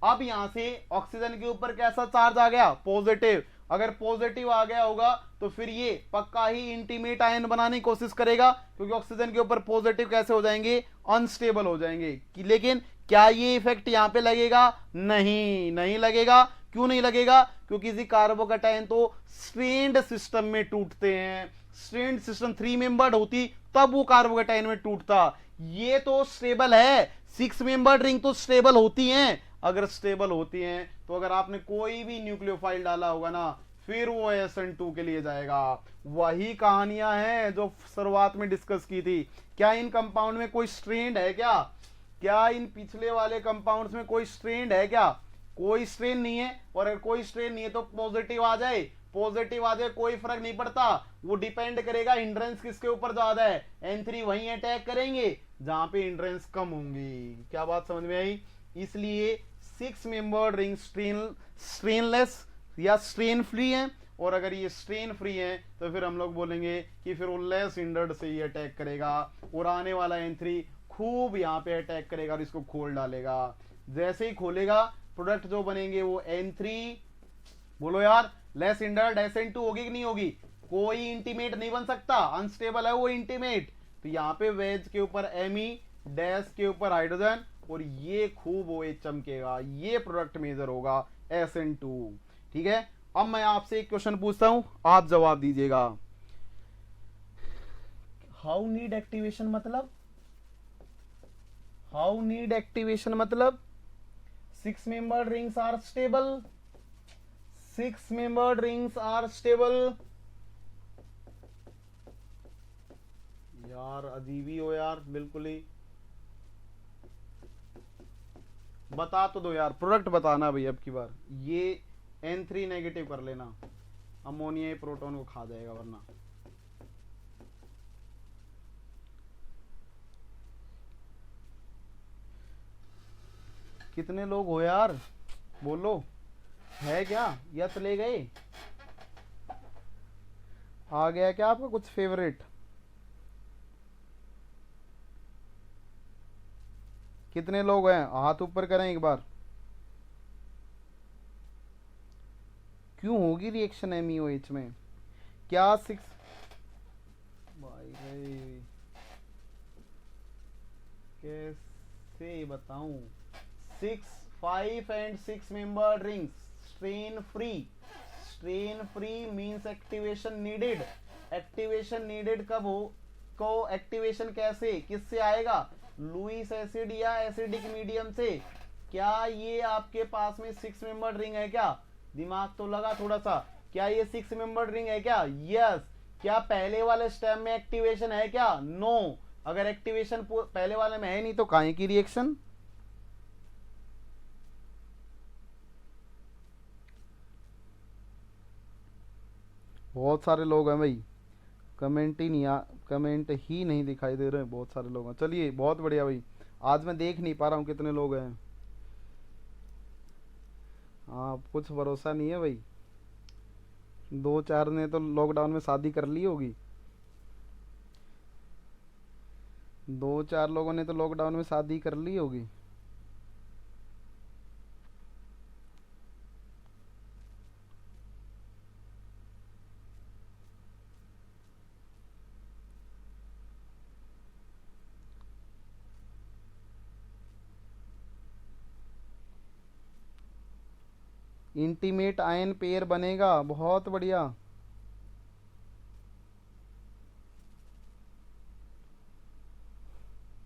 अब यहां से ऑक्सीजन के ऊपर कैसा चार्ज आ गया? पॉजिटिव, अगर पॉजिटिव आ गया होगा तो फिर ये पक्का ही इंटीमेट आयन बनाने की कोशिश करेगा, क्योंकि ऑक्सीजन के ऊपर पॉजिटिव कैसे हो जाएंगे, अनस्टेबल हो जाएंगे। लेकिन क्या ये इफेक्ट यहां पे लगेगा, नहीं लगेगा। क्यों नहीं लगेगा, क्योंकि इसी कार्बोकैटायन तो स्ट्रेन्ड सिस्टम में टूटते हैं। स्ट्रेन्ड सिस्टम 3 मेंबर्ड होती तब वो कार्बोकैटायन में टूटता। ये तो स्टेबल है, 6 मेंबर्ड रिंग तो स्टेबल होती हैं। अगर स्टेबल होती हैं तो अगर आपने कोई भी न्यूक्लियोफाइल डाला होगा ना, फिर वो SN2 के लिए जाएगा। वही कहानियां हैं जो शुरुआत में डिस्कस की थी। क्या इन कंपाउंड में कोई स्ट्रेन है क्या इन पिछले वाले कंपाउंड्स में कोई स्ट्रेन है क्या? कोई स्ट्रेन नहीं है। और अगर कोई स्ट्रेन नहीं है तो पॉजिटिव आ जाए कोई फर्क नहीं पड़ता। वो डिपेंड करेगा हिंड्रेंस किसके ऊपर ज्यादा है, N3 वहीं अटैक करेंगे जहां पे हिंड्रेंस कम होंगी। क्या बात समझ में आई? इसलिए 6 मेंबर्ड रिंग स्ट्रेनलेस या स्ट्रेन फ्री है। और अगर ये स्ट्रेन फ्री है तो फिर हम लोग बोलेंगे कि फिर वो लेस हिंडर्ड से ये अटैक करेगा और आने वाला N3 खूब यहाँ पे अटैक करेगा और इसको खोल डालेगा। जैसे ही खोलेगा प्रोडक्ट जो बनेंगे वो N3, बोलो यार, लेस हिंडर्ड SN2 होगी कि नहीं होगी? कोई इंटीमेट नहीं बन सकता, अनस्टेबल है वो इंटीमेट। तो यहाँ पे वेज के ऊपर Me, डैश के ऊपर हाइड्रोजन, और ये खूब OH चमकेगा, ये प्रोडक्ट मेजर होगा SN2। ठीक है, अब मैं आपसे एक क्वेश्चन पूछता हूं, आप जवाब दीजिएगा। हाउ नीड एक्टिवेशन मतलब 6 membered rings are stable, 6 membered rings are stable। यार अजीब ही हो यार, बिल्कुल ही। बता तो दो यार, प्रोडक्ट बताना भाई अब की बार। ये N3 नेगेटिव कर लेना, अमोनिया प्रोटॉन को खा जाएगा वरना। कितने लोग हो यार, बोलो, है क्या या चले गए? आ गया क्या आपका कुछ फेवरेट? कितने लोग हैं, हाथ ऊपर करें एक बार। क्यों होगी रिएक्शन MeOH में? क्या 6 भाई कैसे बताऊं? 5 and 6 membered rings strain free means activation needed कब हो, को एक्टिवेशन कैसे, किससे आएगा? लुईस एसिड या एसिडिक मीडियम से। क्या ये आपके पास में 6 मेंबर्ड रिंग है क्या? दिमाग तो लगा थोड़ा सा। क्या ये 6 मेंबर्ड रिंग है क्या? यस। क्या पहले वाले स्टेप में एक्टिवेशन है क्या? नो। अगर एक्टिवेशन पहले वाले में है नहीं तो काहे की रिएक्शन? बहुत सारे लोग हैं भाई, कमेंट ही नहीं दिखाई दे रहे हैं, बहुत सारे लोग हैं। चलिए बहुत बढ़िया भाई, आज मैं देख नहीं पा रहा हूँ कितने लोग हैं। हाँ, कुछ भरोसा नहीं है भाई। 2-4 ने तो लॉकडाउन में शादी कर ली होगी, 2-4 लोगों ने तो लॉकडाउन में शादी कर ली होगी। इंटीमेट आयन पेयर बनेगा, बहुत बढ़िया।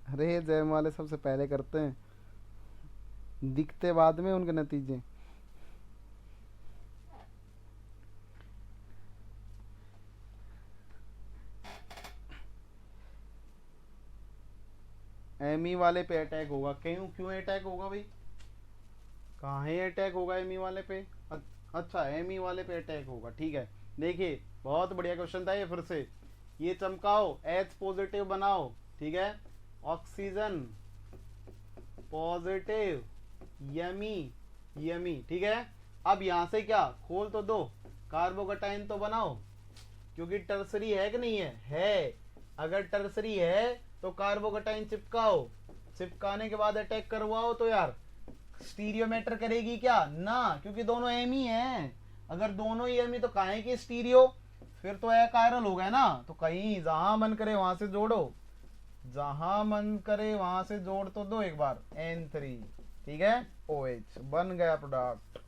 अरे जयम वाले सबसे पहले करते हैं, दिखते बाद में उनके नतीजे। एमी वाले पे अटैक होगा, क्यों अटैक होगा भाई? कहाँ है अटैक होगा एमी वाले पे? अच्छा, एमी वाले पे अटैक होगा, ठीक है। देखिए बहुत बढ़िया क्वेश्चन था ये। फिर से ये चमकाओ, H पॉजिटिव बनाओ, ठीक है, ऑक्सीजन पॉजिटिव, यमी, ठीक है। अब यहां से क्या खोल तो दो, कार्बोकैटायन तो बनाओ, क्योंकि टर्सरी है कि नहीं है। अगर टर्सरी है तो कार्बोकैटायन चिपकाओ, चिपकाने के बाद अटैक करवाओ। तो यार स्टीरियो मैटर करेगी क्या? ना, क्योंकि दोनों एम ही हैं। अगर दोनों ही एमी तो काहे की स्टीरियो, फिर तो अकायरल हो गया ना। तो कहीं जहां मन करे वहां से जोड़ो, जहां मन करे वहां से जोड़ तो दो एक बार, N3, ठीक है, OH बन गया प्रोडक्ट।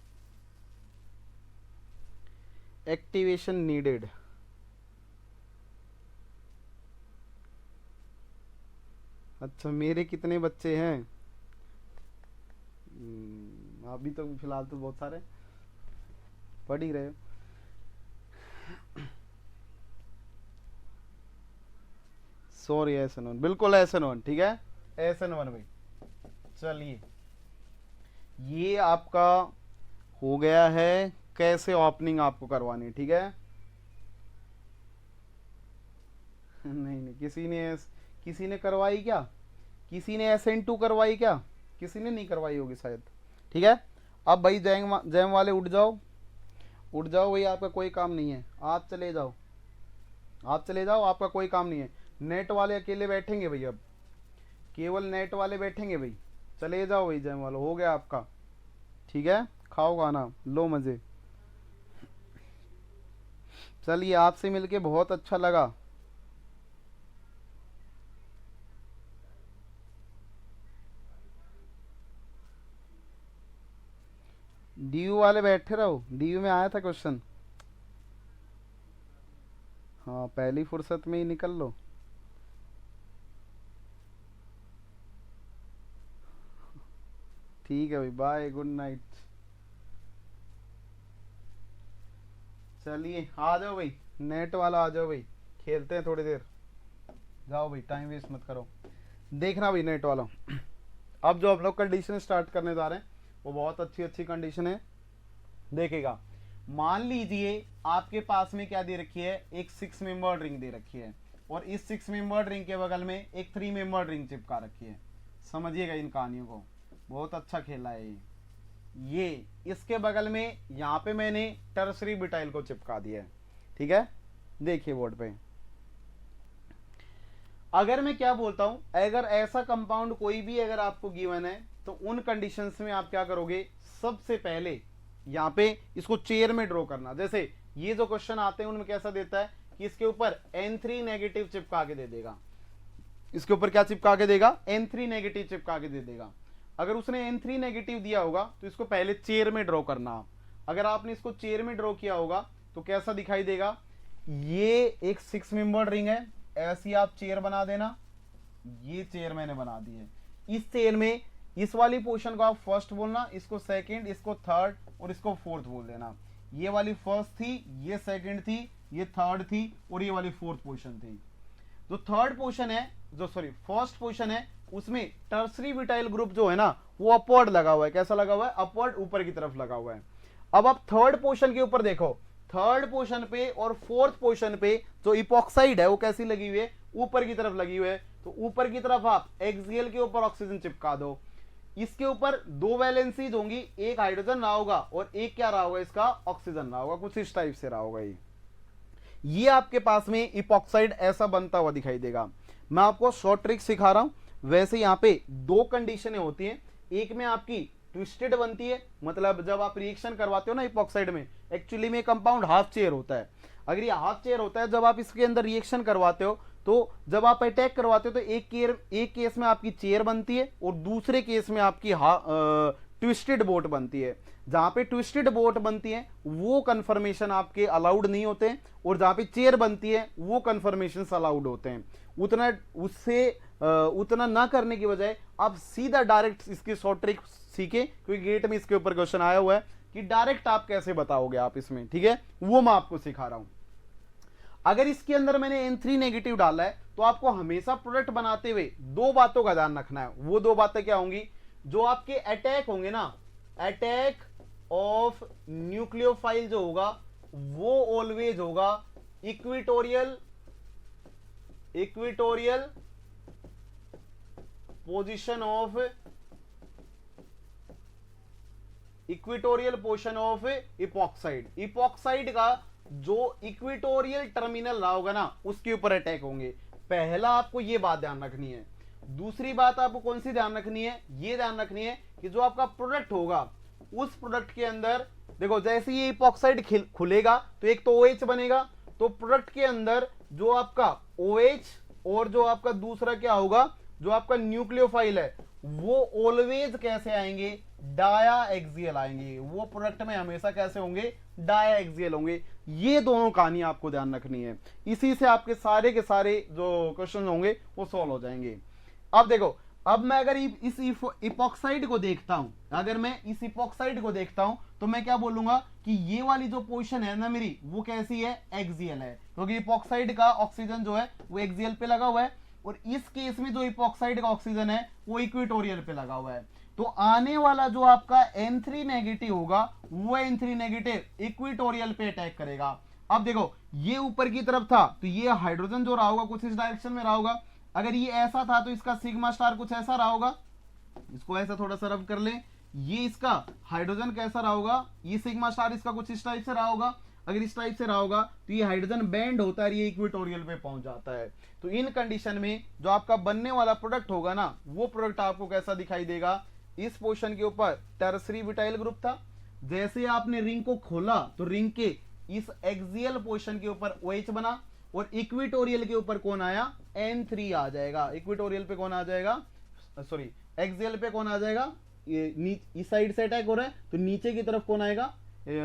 Activation needed. अच्छा मेरे कितने बच्चे हैं? अभी तो फिलहाल तो बहुत सारे पढ़ ही रहे हो। सॉरी SN1, बिल्कुल SN1, ठीक है, SN1 भाई। चलिए ये आपका हो गया है, कैसे ओपनिंग आपको करवानी है, ठीक है। नहीं किसी ने करवाई क्या? किसी ने SN2 करवाई क्या? किसी ने नहीं करवाई होगी शायद, ठीक है। अब भाई जैम वाले उठ जाओ, उठ जाओ भाई, आपका कोई काम नहीं है, आप चले जाओ, आप चले जाओ, आपका कोई काम नहीं है। नेट वाले अकेले बैठेंगे भाई, अब केवल नेट वाले बैठेंगे भाई, चले जाओ भाई जैम वालों, हो गया आपका, ठीक है। खाओ खाना, लो मजे। चलिए आपसे मिलके बहुत अच्छा लगा। DU वाले बैठे रहो, DU में आया था क्वेश्चन। हाँ पहली फुर्सत में ही निकल लो। ठीक है भाई, बाय, गुड नाइट। चलिए आ जाओ भाई, नेट वाला आ जाओ भाई, खेलते हैं थोड़ी देर। जाओ भाई, टाइम वेस्ट मत करो। देखना भाई नेट वाला, अब जो हम लोग कंडीशन स्टार्ट करने जा रहे हैं वो बहुत अच्छी अच्छी कंडीशन है। देखेगा, मान लीजिए आपके पास में क्या दे रखी है, एक 6 मेंबर्ड रिंग दे रखी है, और इस 6 मेंबर्ड रिंग के बगल में एक 3 मेंबर्ड रिंग चिपका रखी है। समझिएगा इन कहानियों को, बहुत अच्छा खेला है ये। इसके बगल में यहाँ पे मैंने टर्सरी ब्यूटाइल को चिपका दिया है, ठीक है। देखिए बोर्ड पे, अगर मैं क्या बोलता हूं, अगर ऐसा कंपाउंड कोई भी अगर आपको गिवन है तो उन कंडीशंस में आप क्या करोगे, सबसे पहले यहाँ पे इसको चेयर में ड्रॉ करना। जैसे ये जो क्वेश्चन आते हैं उनमें कैसा देता है कि इसके ऊपर N3 नेगेटिव चिपका के दे देगा, इसके ऊपर क्या चिपका के देगा, N3 नेगेटिव चिपका के दे देगा। अगर उसने N3 नेगेटिव दिया होगा तो इसको पहले चेयर में ड्रॉ करना। अगर आपने इसको चेयर में ड्रॉ किया होगा तो कैसा दिखाई देगा, ये एक 6 मेंबर्ड रिंग है, ऐसी आप चेयर बना देना। ये चेयर मैंने बना दी है। इस चेयर में इस वाली पोर्शन को आप फर्स्ट बोलना, इसको सेकंड, इसको थर्ड और इसको फोर्थ बोल देना। ये वाली फर्स्ट थी, ये सेकंड थी, ये थर्ड थी और ये वाली फोर्थ पोर्शन थी। जो थर्ड पोर्शन है, जो सॉरी फर्स्ट पोर्शन है, उसमें टर्सरी ब्यूटाइल ग्रुप जो है ना वो अपवर्ड लगा हुआ है। कैसा लगा हुआ है, अपवर्ड, ऊपर की तरफ लगा हुआ है। अब आप थर्ड पोर्शन के ऊपर देखो, थर्ड पोर्शन पे और फोर्थ पोर्शन पे जो इपॉक्साइड है वो कैसी लगी हुई है, ऊपर की तरफ लगी हुई है। तो ऊपर की तरफ आप एक्सियल के ऊपर ऑक्सीजन चिपका दो। इसके ऊपर 2 वैलेंसीज होंगी, एक हाइड्रोजन रहा होगा और एक क्या रहा होगा, इसका ऑक्सीजन रहा होगा, कुछ इस टाइप से रहा होगा। ये आपके पास में इपॉक्साइड ऐसा बनता हुआ दिखाई देगा। मैं आपको शॉर्ट ट्रिक सिखा रहा हूं। वैसे यहां पे 2 कंडीशनें होती हैं, एक में आपकी ट्विस्टेड बनती है, मतलब जब आप रिएक्शन करवाते हो ना इपॉक्साइड में, एक्चुअली में कंपाउंड हाफ चेयर होता है। अगर ये हाफ चेयर होता है, जब आप इसके अंदर रिएक्शन करवाते हो तो जब आप अटैक करवाते हो तो एक केस में आपकी चेयर बनती है और दूसरे केस में आपकी ट्विस्टेड बोट बनती है। जहां पे ट्विस्टेड बोट बनती है वो कंफर्मेशन आपके अलाउड नहीं होते हैं, और जहां पे चेयर बनती है वो कंफर्मेशन अलाउड होते हैं। उतना ना करने की बजाय आप सीधा डायरेक्ट इसकी शॉर्ट ट्रिक सीखे, क्योंकि गेट में इसके ऊपर क्वेश्चन आया हुआ है कि डायरेक्ट आप कैसे बताओगे आप इसमें, ठीक है, वो मैं आपको सिखा रहा हूं। अगर इसके अंदर मैंने N3 नेगेटिव डाला है तो आपको हमेशा प्रोडक्ट बनाते हुए 2 बातों का ध्यान रखना है। वो 2 बातें क्या होंगी, जो आपके अटैक होंगे ना, अटैक ऑफ न्यूक्लियोफाइल जो होगा वो ऑलवेज होगा equatorial position of epoxide. Epoxide का जो इक्विटोरियल टर्मिनल रहा होगा ना उसके ऊपर अटैक होंगे। पहला आपको ये बात ध्यान रखनी है। दूसरी बात आपको कौन सी ध्यान रखनी है, ये ध्यान रखनी है कि जो आपका प्रोडक्ट होगा उस प्रोडक्ट के अंदर देखो जैसे ये इपॉक्साइड खुलेगा तो एक तो OH बनेगा, तो प्रोडक्ट के अंदर जो आपका OH और जो आपका दूसरा क्या होगा, जो आपका न्यूक्लियोफाइल है वो ऑलवेज कैसे आएंगे, डाया एक्सियल आएंगे। वो प्रोडक्ट में हमेशा कैसे होंगे, डाया एक्सियल होंगे। ये दोनों कहानी आपको ध्यान रखनी है, इसी से आपके सारे के सारे जो क्वेश्चन होंगे वो सॉल्व हो जाएंगे। अब देखो, अब मैं अगर इस इपॉक्साइड को देखता हूं, अगर मैं इस इपॉक्साइड को देखता हूं तो मैं क्या बोलूंगा कि ये वाली जो पोजीशन है ना मेरी, वो कैसी है, एक्सियल है, क्योंकि इपॉक्साइड का ऑक्सीजन जो है वो एक्सियल पे लगा हुआ है, और इस केस में जो इपॉक्साइड का ऑक्सीजन है वो इक्वेटोरियल पे लगा हुआ है। तो आने वाला जो आपका N3 नेगेटिव होगा वो N3 नेगेटिव इक्वेटोरियल पे अटैक करेगा। अब देखो ये ऊपर की तरफ था तो ये हाइड्रोजन जो रहा होगा कुछ इस डायरेक्शन में रहा होगा, अगर ये ऐसा था तो इसका सिग्मा स्टार कुछ ऐसा रहा होगा, इसको ऐसा थोड़ा सा रब कर ले, ये इसका हाइड्रोजन कैसा रहा होगा, ये सिग्मा स्टार इसका कुछ इस टाइप से रहा होगा, अगर इस टाइप से रहा होगा तो ये हाइड्रोजन बैंड होता है, ये इक्वेटोरियल पे पहुंच जाता है। तो इन कंडीशन में जो आपका बनने वाला प्रोडक्ट होगा ना, वो प्रोडक्ट आपको कैसा दिखाई देगा, इस पोर्शन के ऊपर टर्सरी ब्यूटाइल ग्रुप था, जैसे आपने रिंग को खोला तो रिंग के इस एक्सियल पोर्शन के ऊपर OH बना, और इक्वेटोरियल के ऊपर कौन आया, N3 आ जाएगा। इक्वेटोरियल पे कौन आ जाएगा, सॉरी एक्सियल पे कौन आ जाएगा, ये इस साइड से अटैक हो रहा है तो नीचे की तरफ कौन आएगा,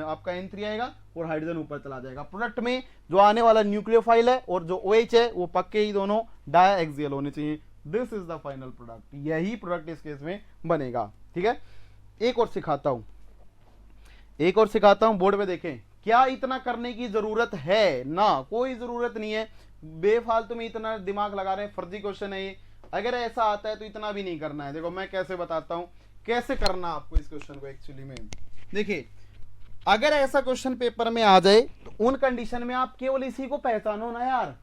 आपका N3 आएगा और हाइड्रोजन ऊपर चला जाएगा। प्रोडक्ट में जो आने वाला न्यूक्लियोफाइल है और जो OH है वो पक्के ही दोनों डाया एक्सियल होने चाहिए। This is the final product, यही प्रोडक्ट इस केस में बनेगा। ठीक है, एक और सिखाता हूं, बोर्ड पे देखें। क्या इतना करने की जरूरत है, ना कोई जरूरत नहीं है, बेफालतू में इतना दिमाग लगा रहे हैं, फर्जी क्वेश्चन है ये। अगर ऐसा आता है तो इतना भी नहीं करना है। देखो मैं कैसे बताता हूं कैसे करना आपको इस क्वेश्चन को। एक्चुअली में देखिए, अगर ऐसा क्वेश्चन पेपर में आ जाए तो उन कंडीशन में आप केवल इसी को पहचानो ना यार,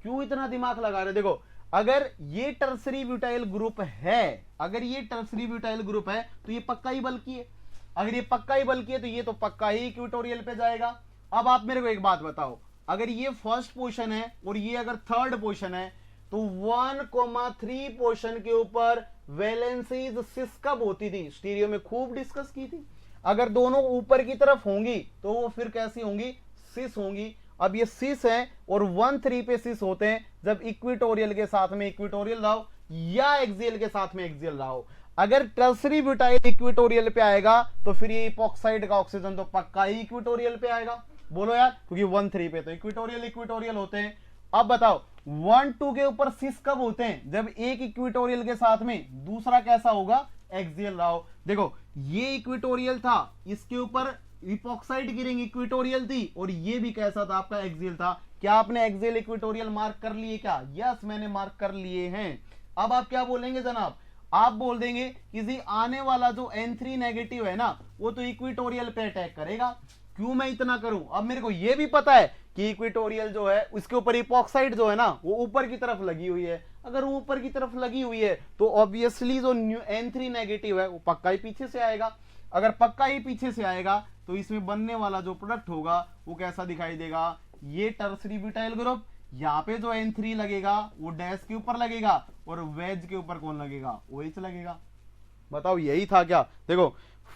क्यों इतना दिमाग लगा रहे। देखो अगर ये टर्सरी ब्यूटाइल ग्रुप है, अगर ये टर्सरी ब्यूटाइल ग्रुप है तो ये पक्का ही बल्कि है, अगर ये पक्का ही बल्कि है तो ये तो पक्का ही इक्वेटोरियल पे जाएगा। अब आप मेरे को एक बात बताओ, अगर ये फर्स्ट पोजीशन है और ये अगर थर्ड पोजीशन है तो 1,3 पोजीशन के ऊपर वैलेंसीज सिस कब होती थी, स्टीरियो में खूब डिस्कस की थी। अगर दोनों ऊपर की तरफ होंगी तो वो फिर कैसी होंगी, सिस होंगी। अब ये सिस है और 1,3 पे सिस होते हैं जब इक्वेटोरियल के साथ में इक्वेटोरियल रहा हो या एक्सियल के साथ में एक्सियल रहा हो। अगर टर्सरी ब्यूटाइल इक्वेटोरियल पे आएगा तो फिर ये इपॉक्साइड का ऑक्सीजन तो पक्का ही इक्वेटोरियल पे आएगा। बोलो यार, क्योंकि 1,3 पे तो इक्वेटोरियल होते हैं। अब बताओ 1,2 के ऊपर सिस कब होते हैं, जब एक इक्वेटोरियल के साथ में दूसरा कैसा होगा, एक्सियल रहा हो। देखो ये इक्वेटोरियल था, इसके ऊपर इपॉक्साइड की रिंग इक्वेटोरियल थी और ये भी कैसा था, आपका एक्सियल था। क्या आपने एक्सियल इक्वेटोरियल मार्क कर लिए क्या, यस मैंने मार्क कर लिए हैं। अब आप क्या बोलेंगे जनाब, आप बोल देंगे किसी आने वाला जो N3 नेगेटिव है ना वो तो इक्वेटोरियल पे अटैक करेगा। क्यों मैं इतना करूं, अब मेरे को यह भी पता है कि इक्वेटोरियल जो है उसके ऊपर इपॉक्साइड जो है ना वो ऊपर की तरफ लगी हुई है। अगर वो ऊपर की तरफ लगी हुई है तो ऑब्वियसली जो N3 नेगेटिव है वो पक्का ही पीछे से आएगा। अगर पक्का ही पीछे से आएगा तो इसमें बनने वाला जो प्रोडक्ट होगा वो कैसा दिखाई देगा, ये टर्सरी ब्यूटाइल ग्रुप, यहाँ पे जो N3 लगेगा वो डैश के ऊपर लगेगा और वेज के ऊपर कौन लगेगा, OH लगेगा। बताओ यही था क्या। देखो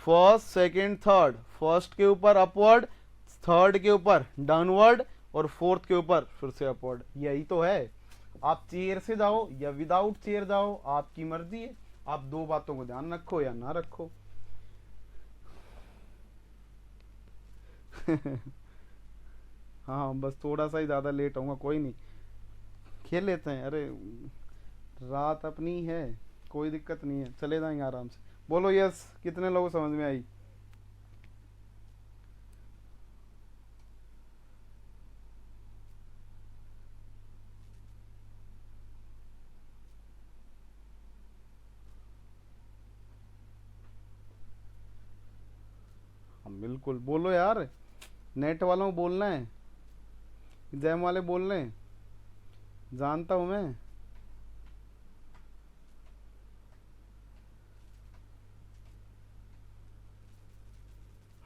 फर्स्ट सेकंड थर्ड, फर्स्ट के ऊपर अपवर्ड, थर्ड के ऊपर डाउनवर्ड और फोर्थ के ऊपर फिर से अपवर्ड, यही तो है। आप चेयर से जाओ या विदाउट चेयर जाओ, आपकी मर्जी है। आप दो बातों को ध्यान रखो या ना रखो। हाँ बस थोड़ा सा ही ज्यादा लेट होऊंगा, कोई नहीं, खेल लेते हैं। अरे रात अपनी है, कोई दिक्कत नहीं है, चले जाएंगे आराम से। बोलो यस, कितने लोगों समझ में आई। हाँ बिल्कुल बोलो यार, नेट वालों को बोलना है, जैम वाले बोल रहे हैं, जानता हूं मैं।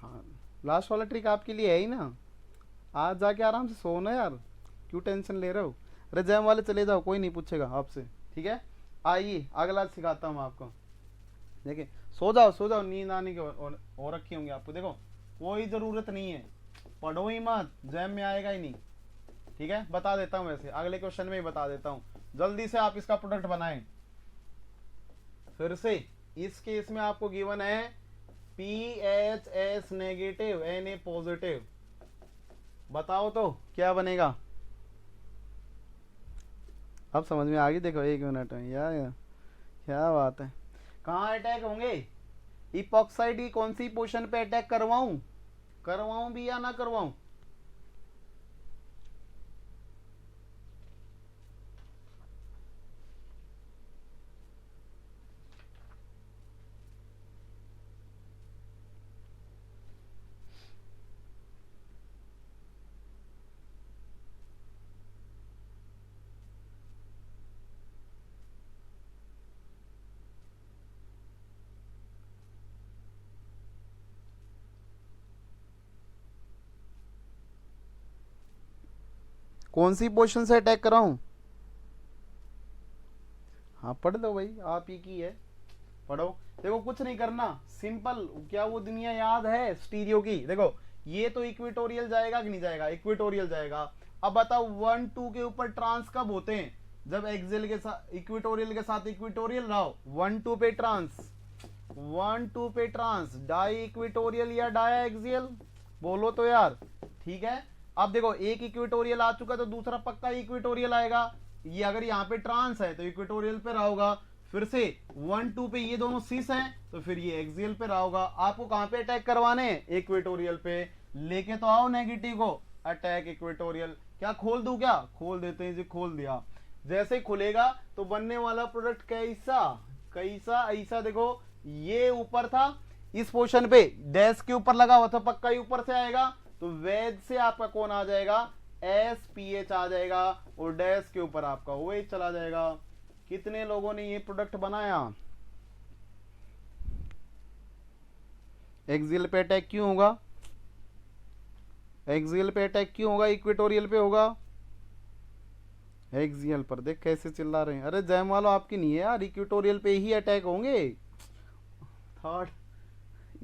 हाँ लास्ट वाला ट्रिक आपके लिए है ही ना, आज जाके आराम से सोना यार, क्यों टेंशन ले रहे हो। अरे जैम वाले चले जाओ, कोई नहीं पूछेगा आपसे, ठीक है। आइए अगला सिखाता हूँ आपको। देखिए सो जाओ नींद आने की और रखी होंगी आपको। देखो कोई जरूरत नहीं है, पढ़ो ही मत, जैम में आएगा ही नहीं। ठीक है, बता देता हूं, वैसे अगले क्वेश्चन में ही बता देता हूं, जल्दी से आप इसका प्रोडक्ट बनाएं। फिर से इस केस में आपको गिवन है PHS नेगेटिव Na पॉजिटिव, बताओ तो क्या बनेगा। अब समझ में आ गई, देखो 1 मिनट में यार, क्या बात है। कहाँ अटैक होंगे, इपॉक्साइड की कौन सी पोजीशन पे अटैक करवाऊं भी या ना करवाऊं। कौन सी पोजीशन से अटैक कराऊं। हाँ पढ़ लो भाई, आप ही की है, पढ़ो। देखो कुछ नहीं करना, सिंपल, क्या वो दुनिया याद है स्टीरियो की। देखो ये तो इक्वेटोरियल जाएगा कि नहीं जाएगा, इक्वेटोरियल जाएगा। अब बताओ 1 2 के ऊपर ट्रांस कब होते हैं, जब एक्सियल के साथ इक्वेटोरियल के साथ इक्वेटोरियल रहा हो। 1 2 पे ट्रांस, 1 2 पे ट्रांस, डाई इक्वेटोरियल या डाया एक्सियल, बोलो तो यार। ठीक है, अब देखो एक इक्वेटोरियल आ चुका तो दूसरा पक्का इक्वेटोरियल आएगा। ये अगर यहाँ पे ट्रांस है तो इक्वेटोरियल पे रहा होगा। फिर से 1 2 पे ये दोनों सिस हैं तो फिर ये एक्सियल पे रहा होगा। आपको कहां पे अटैक करवाने हैं, इक्वेटोरियल पे। लेके तो आओ नेगेटिव को, अटैक इक्वेटोरियल। क्या खोल दूं, क्या खोल देते हैं जी, खोल दिया। जैसे खुलेगा तो बनने वाला प्रोडक्ट कैसा कैसा ऐसा, देखो ये ऊपर था, इस पोर्शन पे डैश के ऊपर लगा हुआ था, पक्का ही ऊपर से आएगा। तो वेज से आपका कौन आ जाएगा, SPH आ जाएगा, और डैश के ऊपर आपका OH चला जाएगा। कितने लोगों ने ये प्रोडक्ट बनाया। एक्सियल पे अटैक क्यों होगा, एक्सियल पे अटैक क्यों होगा, इक्वेटोरियल पे होगा, एक्सियल पर। देख कैसे चिल्ला रहे हैं, अरे जैम वालों आपकी नहीं है यार, इक्वेटोरियल पे ही अटैक होंगे। थर्ड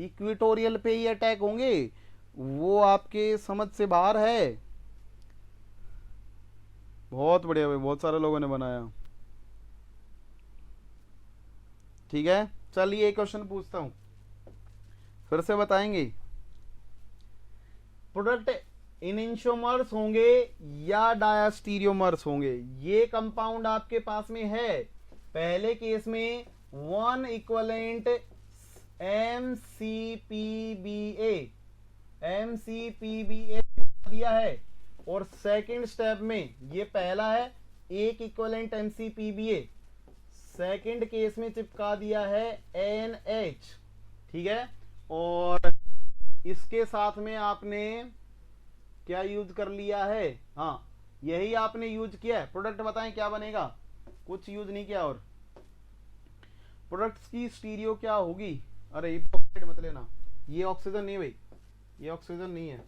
इक्वेटोरियल पे ही अटैक होंगे, वो आपके समझ से बाहर है। बहुत बढ़िया भाई, बहुत सारे लोगों ने बनाया। ठीक है, चलिए एक क्वेश्चन पूछता हूं, फिर से बताएंगे। प्रोडक्ट इनिंशोमर्स होंगे या डायास्टीरियोमर्स होंगे, ये कंपाउंड आपके पास में है। पहले केस में 1 इक्वलेंट MCPBA दिया है, और सेकंड स्टेप में ये पहला है 1 इक्वलेंट MCPBA, सेकंड केस में चिपका दिया है NH। ठीक है, और इसके साथ में आपने क्या यूज कर लिया है, हाँ यही आपने यूज किया है। प्रोडक्ट बताएं क्या बनेगा, कुछ यूज नहीं किया। और प्रोडक्ट्स की स्टीरियो क्या होगी, अरे इपॉक्साइड मत लेना, ये ऑक्सीजन नहीं भाई, ये ऑक्सीजन नहीं है।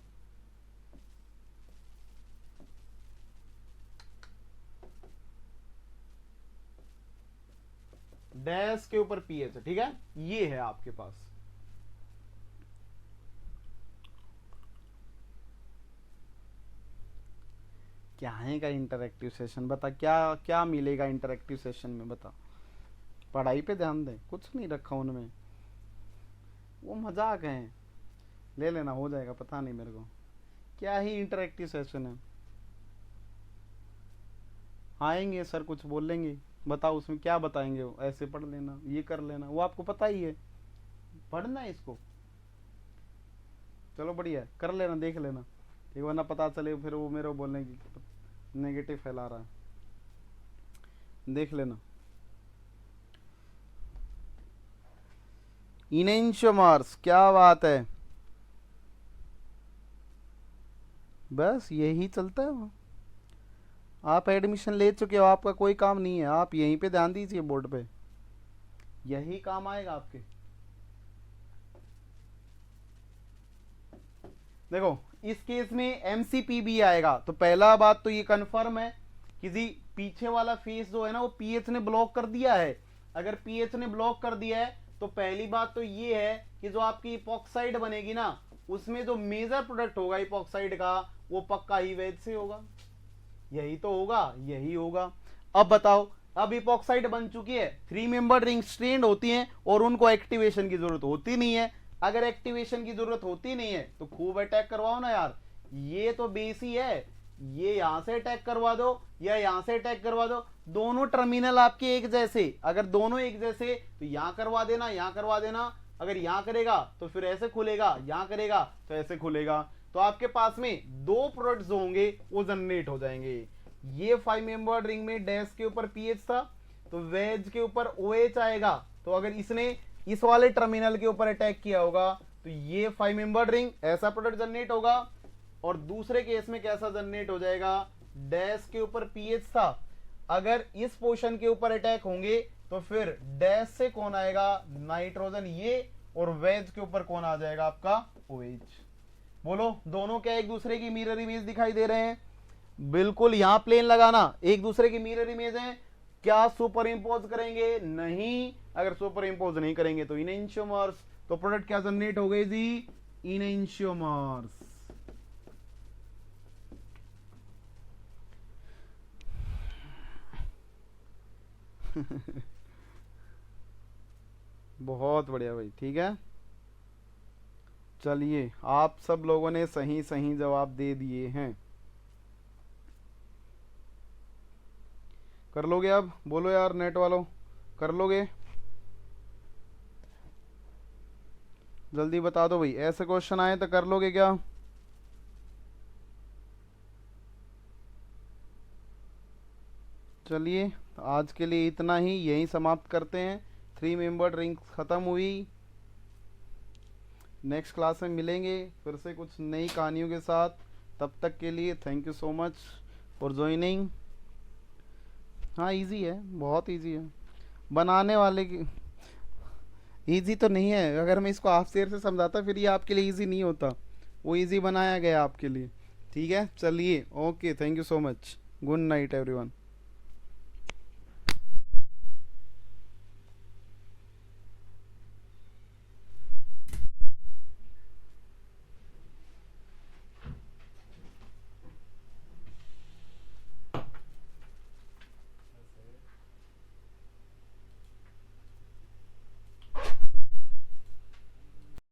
डैश के ऊपर पीएच है। ठीक है, ये है आपके पास। क्या है का इंटरैक्टिव सेशन, बता क्या क्या मिलेगा इंटरैक्टिव सेशन में, बता। पढ़ाई पे ध्यान दे, कुछ नहीं रखा उनमें, वो मजाक है, ले लेना हो जाएगा, पता नहीं मेरे को क्या ही इंटरैक्टिव सेशन है। आएंगे सर कुछ बोलेंगे, बताओ उसमें क्या बताएंगे, वो ऐसे पढ़ लेना, ये कर लेना, वो आपको पता ही है, पढ़ना है इसको। चलो बढ़िया, कर लेना, देख लेना, ठीक, वरना पता चले फिर वो मेरे को बोलने की नेगेटिव फैला रहा है, देख लेना। इनेंशियोमर्स, क्या बात है, बस यही चलता है। वो आप एडमिशन ले चुके हो, आपका कोई काम नहीं है, आप यहीं पे ध्यान दीजिए, बोर्ड पे यही काम आएगा आपके। देखो इस केस में MCPB आएगा, तो पहला बात तो ये कंफर्म है, किसी पीछे वाला फेस जो है ना वो पीएच ने ब्लॉक कर दिया है। अगर पीएच ने ब्लॉक कर दिया है तो पहली बात तो ये है कि जो आपकी इपॉक्साइड बनेगी ना उसमें जो मेजर प्रोडक्ट होगा इपॉक्साइड का वो पक्का ही वेज से होगा। यही तो होगा, यही होगा। अब बताओ, अब इपॉक्साइड बन चुकी है, 3 मेंबर रिंग स्ट्रेंड होती हैं और उनको एक्टिवेशन की जरूरत होती नहीं है। अगर एक्टिवेशन की जरूरत होती नहीं है तो खूब अटैक करवाओ ना यार। ये तो बेस ही है, ये यहां से अटैक करवा दो या यहां से अटैक करवा दो, दोनों टर्मिनल आपके एक जैसे। अगर दोनों एक जैसे तो यहां करवा देना, यहां करवा देना। अगर यहां करेगा तो फिर ऐसे खुलेगा, यहां करेगा तो ऐसे खुलेगा। तो आपके पास में 2 प्रोडक्ट्स होंगे वो जनरेट हो जाएंगे। ये 5 मेंबर रिंग में डैश के ऊपर पीएच था तो वेज के ऊपर ओएच आएगा। तो अगर इसने इस वाले टर्मिनल के ऊपर अटैक किया होगा तो ये 5 मेंबर रिंग ऐसा प्रोडक्ट जनरेट होगा। और दूसरे केस में कैसा जनरेट हो जाएगा, डैश के ऊपर पीएच था, अगर इस पोर्शन के ऊपर अटैक होंगे तो फिर डैश से कौन आएगा, नाइट्रोजन ये, और वेज के ऊपर कौन आ जाएगा आपका, ओएच। बोलो दोनों क्या एक दूसरे की मिरर इमेज दिखाई दे रहे हैं? बिल्कुल, यहां प्लेन लगाना, एक दूसरे की मिरर इमेज है। क्या सुपर इंपोज करेंगे? नहीं। अगर सुपर इंपोज नहीं करेंगे तो इनएंशियोमर्स। तो प्रोडक्ट क्या जनरेट हो गई जी, इनएंशियोमर्स। बहुत बढ़िया भाई, ठीक है। चलिए, आप सब लोगों ने सही सही जवाब दे दिए हैं। कर लोगे अब? बोलो यार नेट वालों, कर लोगे? जल्दी बता दो भाई, ऐसे क्वेश्चन आए तो कर लोगे क्या? चलिए, आज के लिए इतना ही, यहीं समाप्त करते हैं। 3 मेंबर्ड रिंग खत्म हुई। नेक्स्ट क्लास में मिलेंगे फिर से कुछ नई कहानियों के साथ। तब तक के लिए thank you so much for joining. हाँ, इजी है, बहुत इजी है बनाने वाले की। इजी तो नहीं है, अगर मैं इसको हाफ शेयर से समझाता फिर ये आपके लिए इजी नहीं होता। वो इजी बनाया गया आपके लिए, ठीक है। चलिए, okay, thank you so much, good night everyone.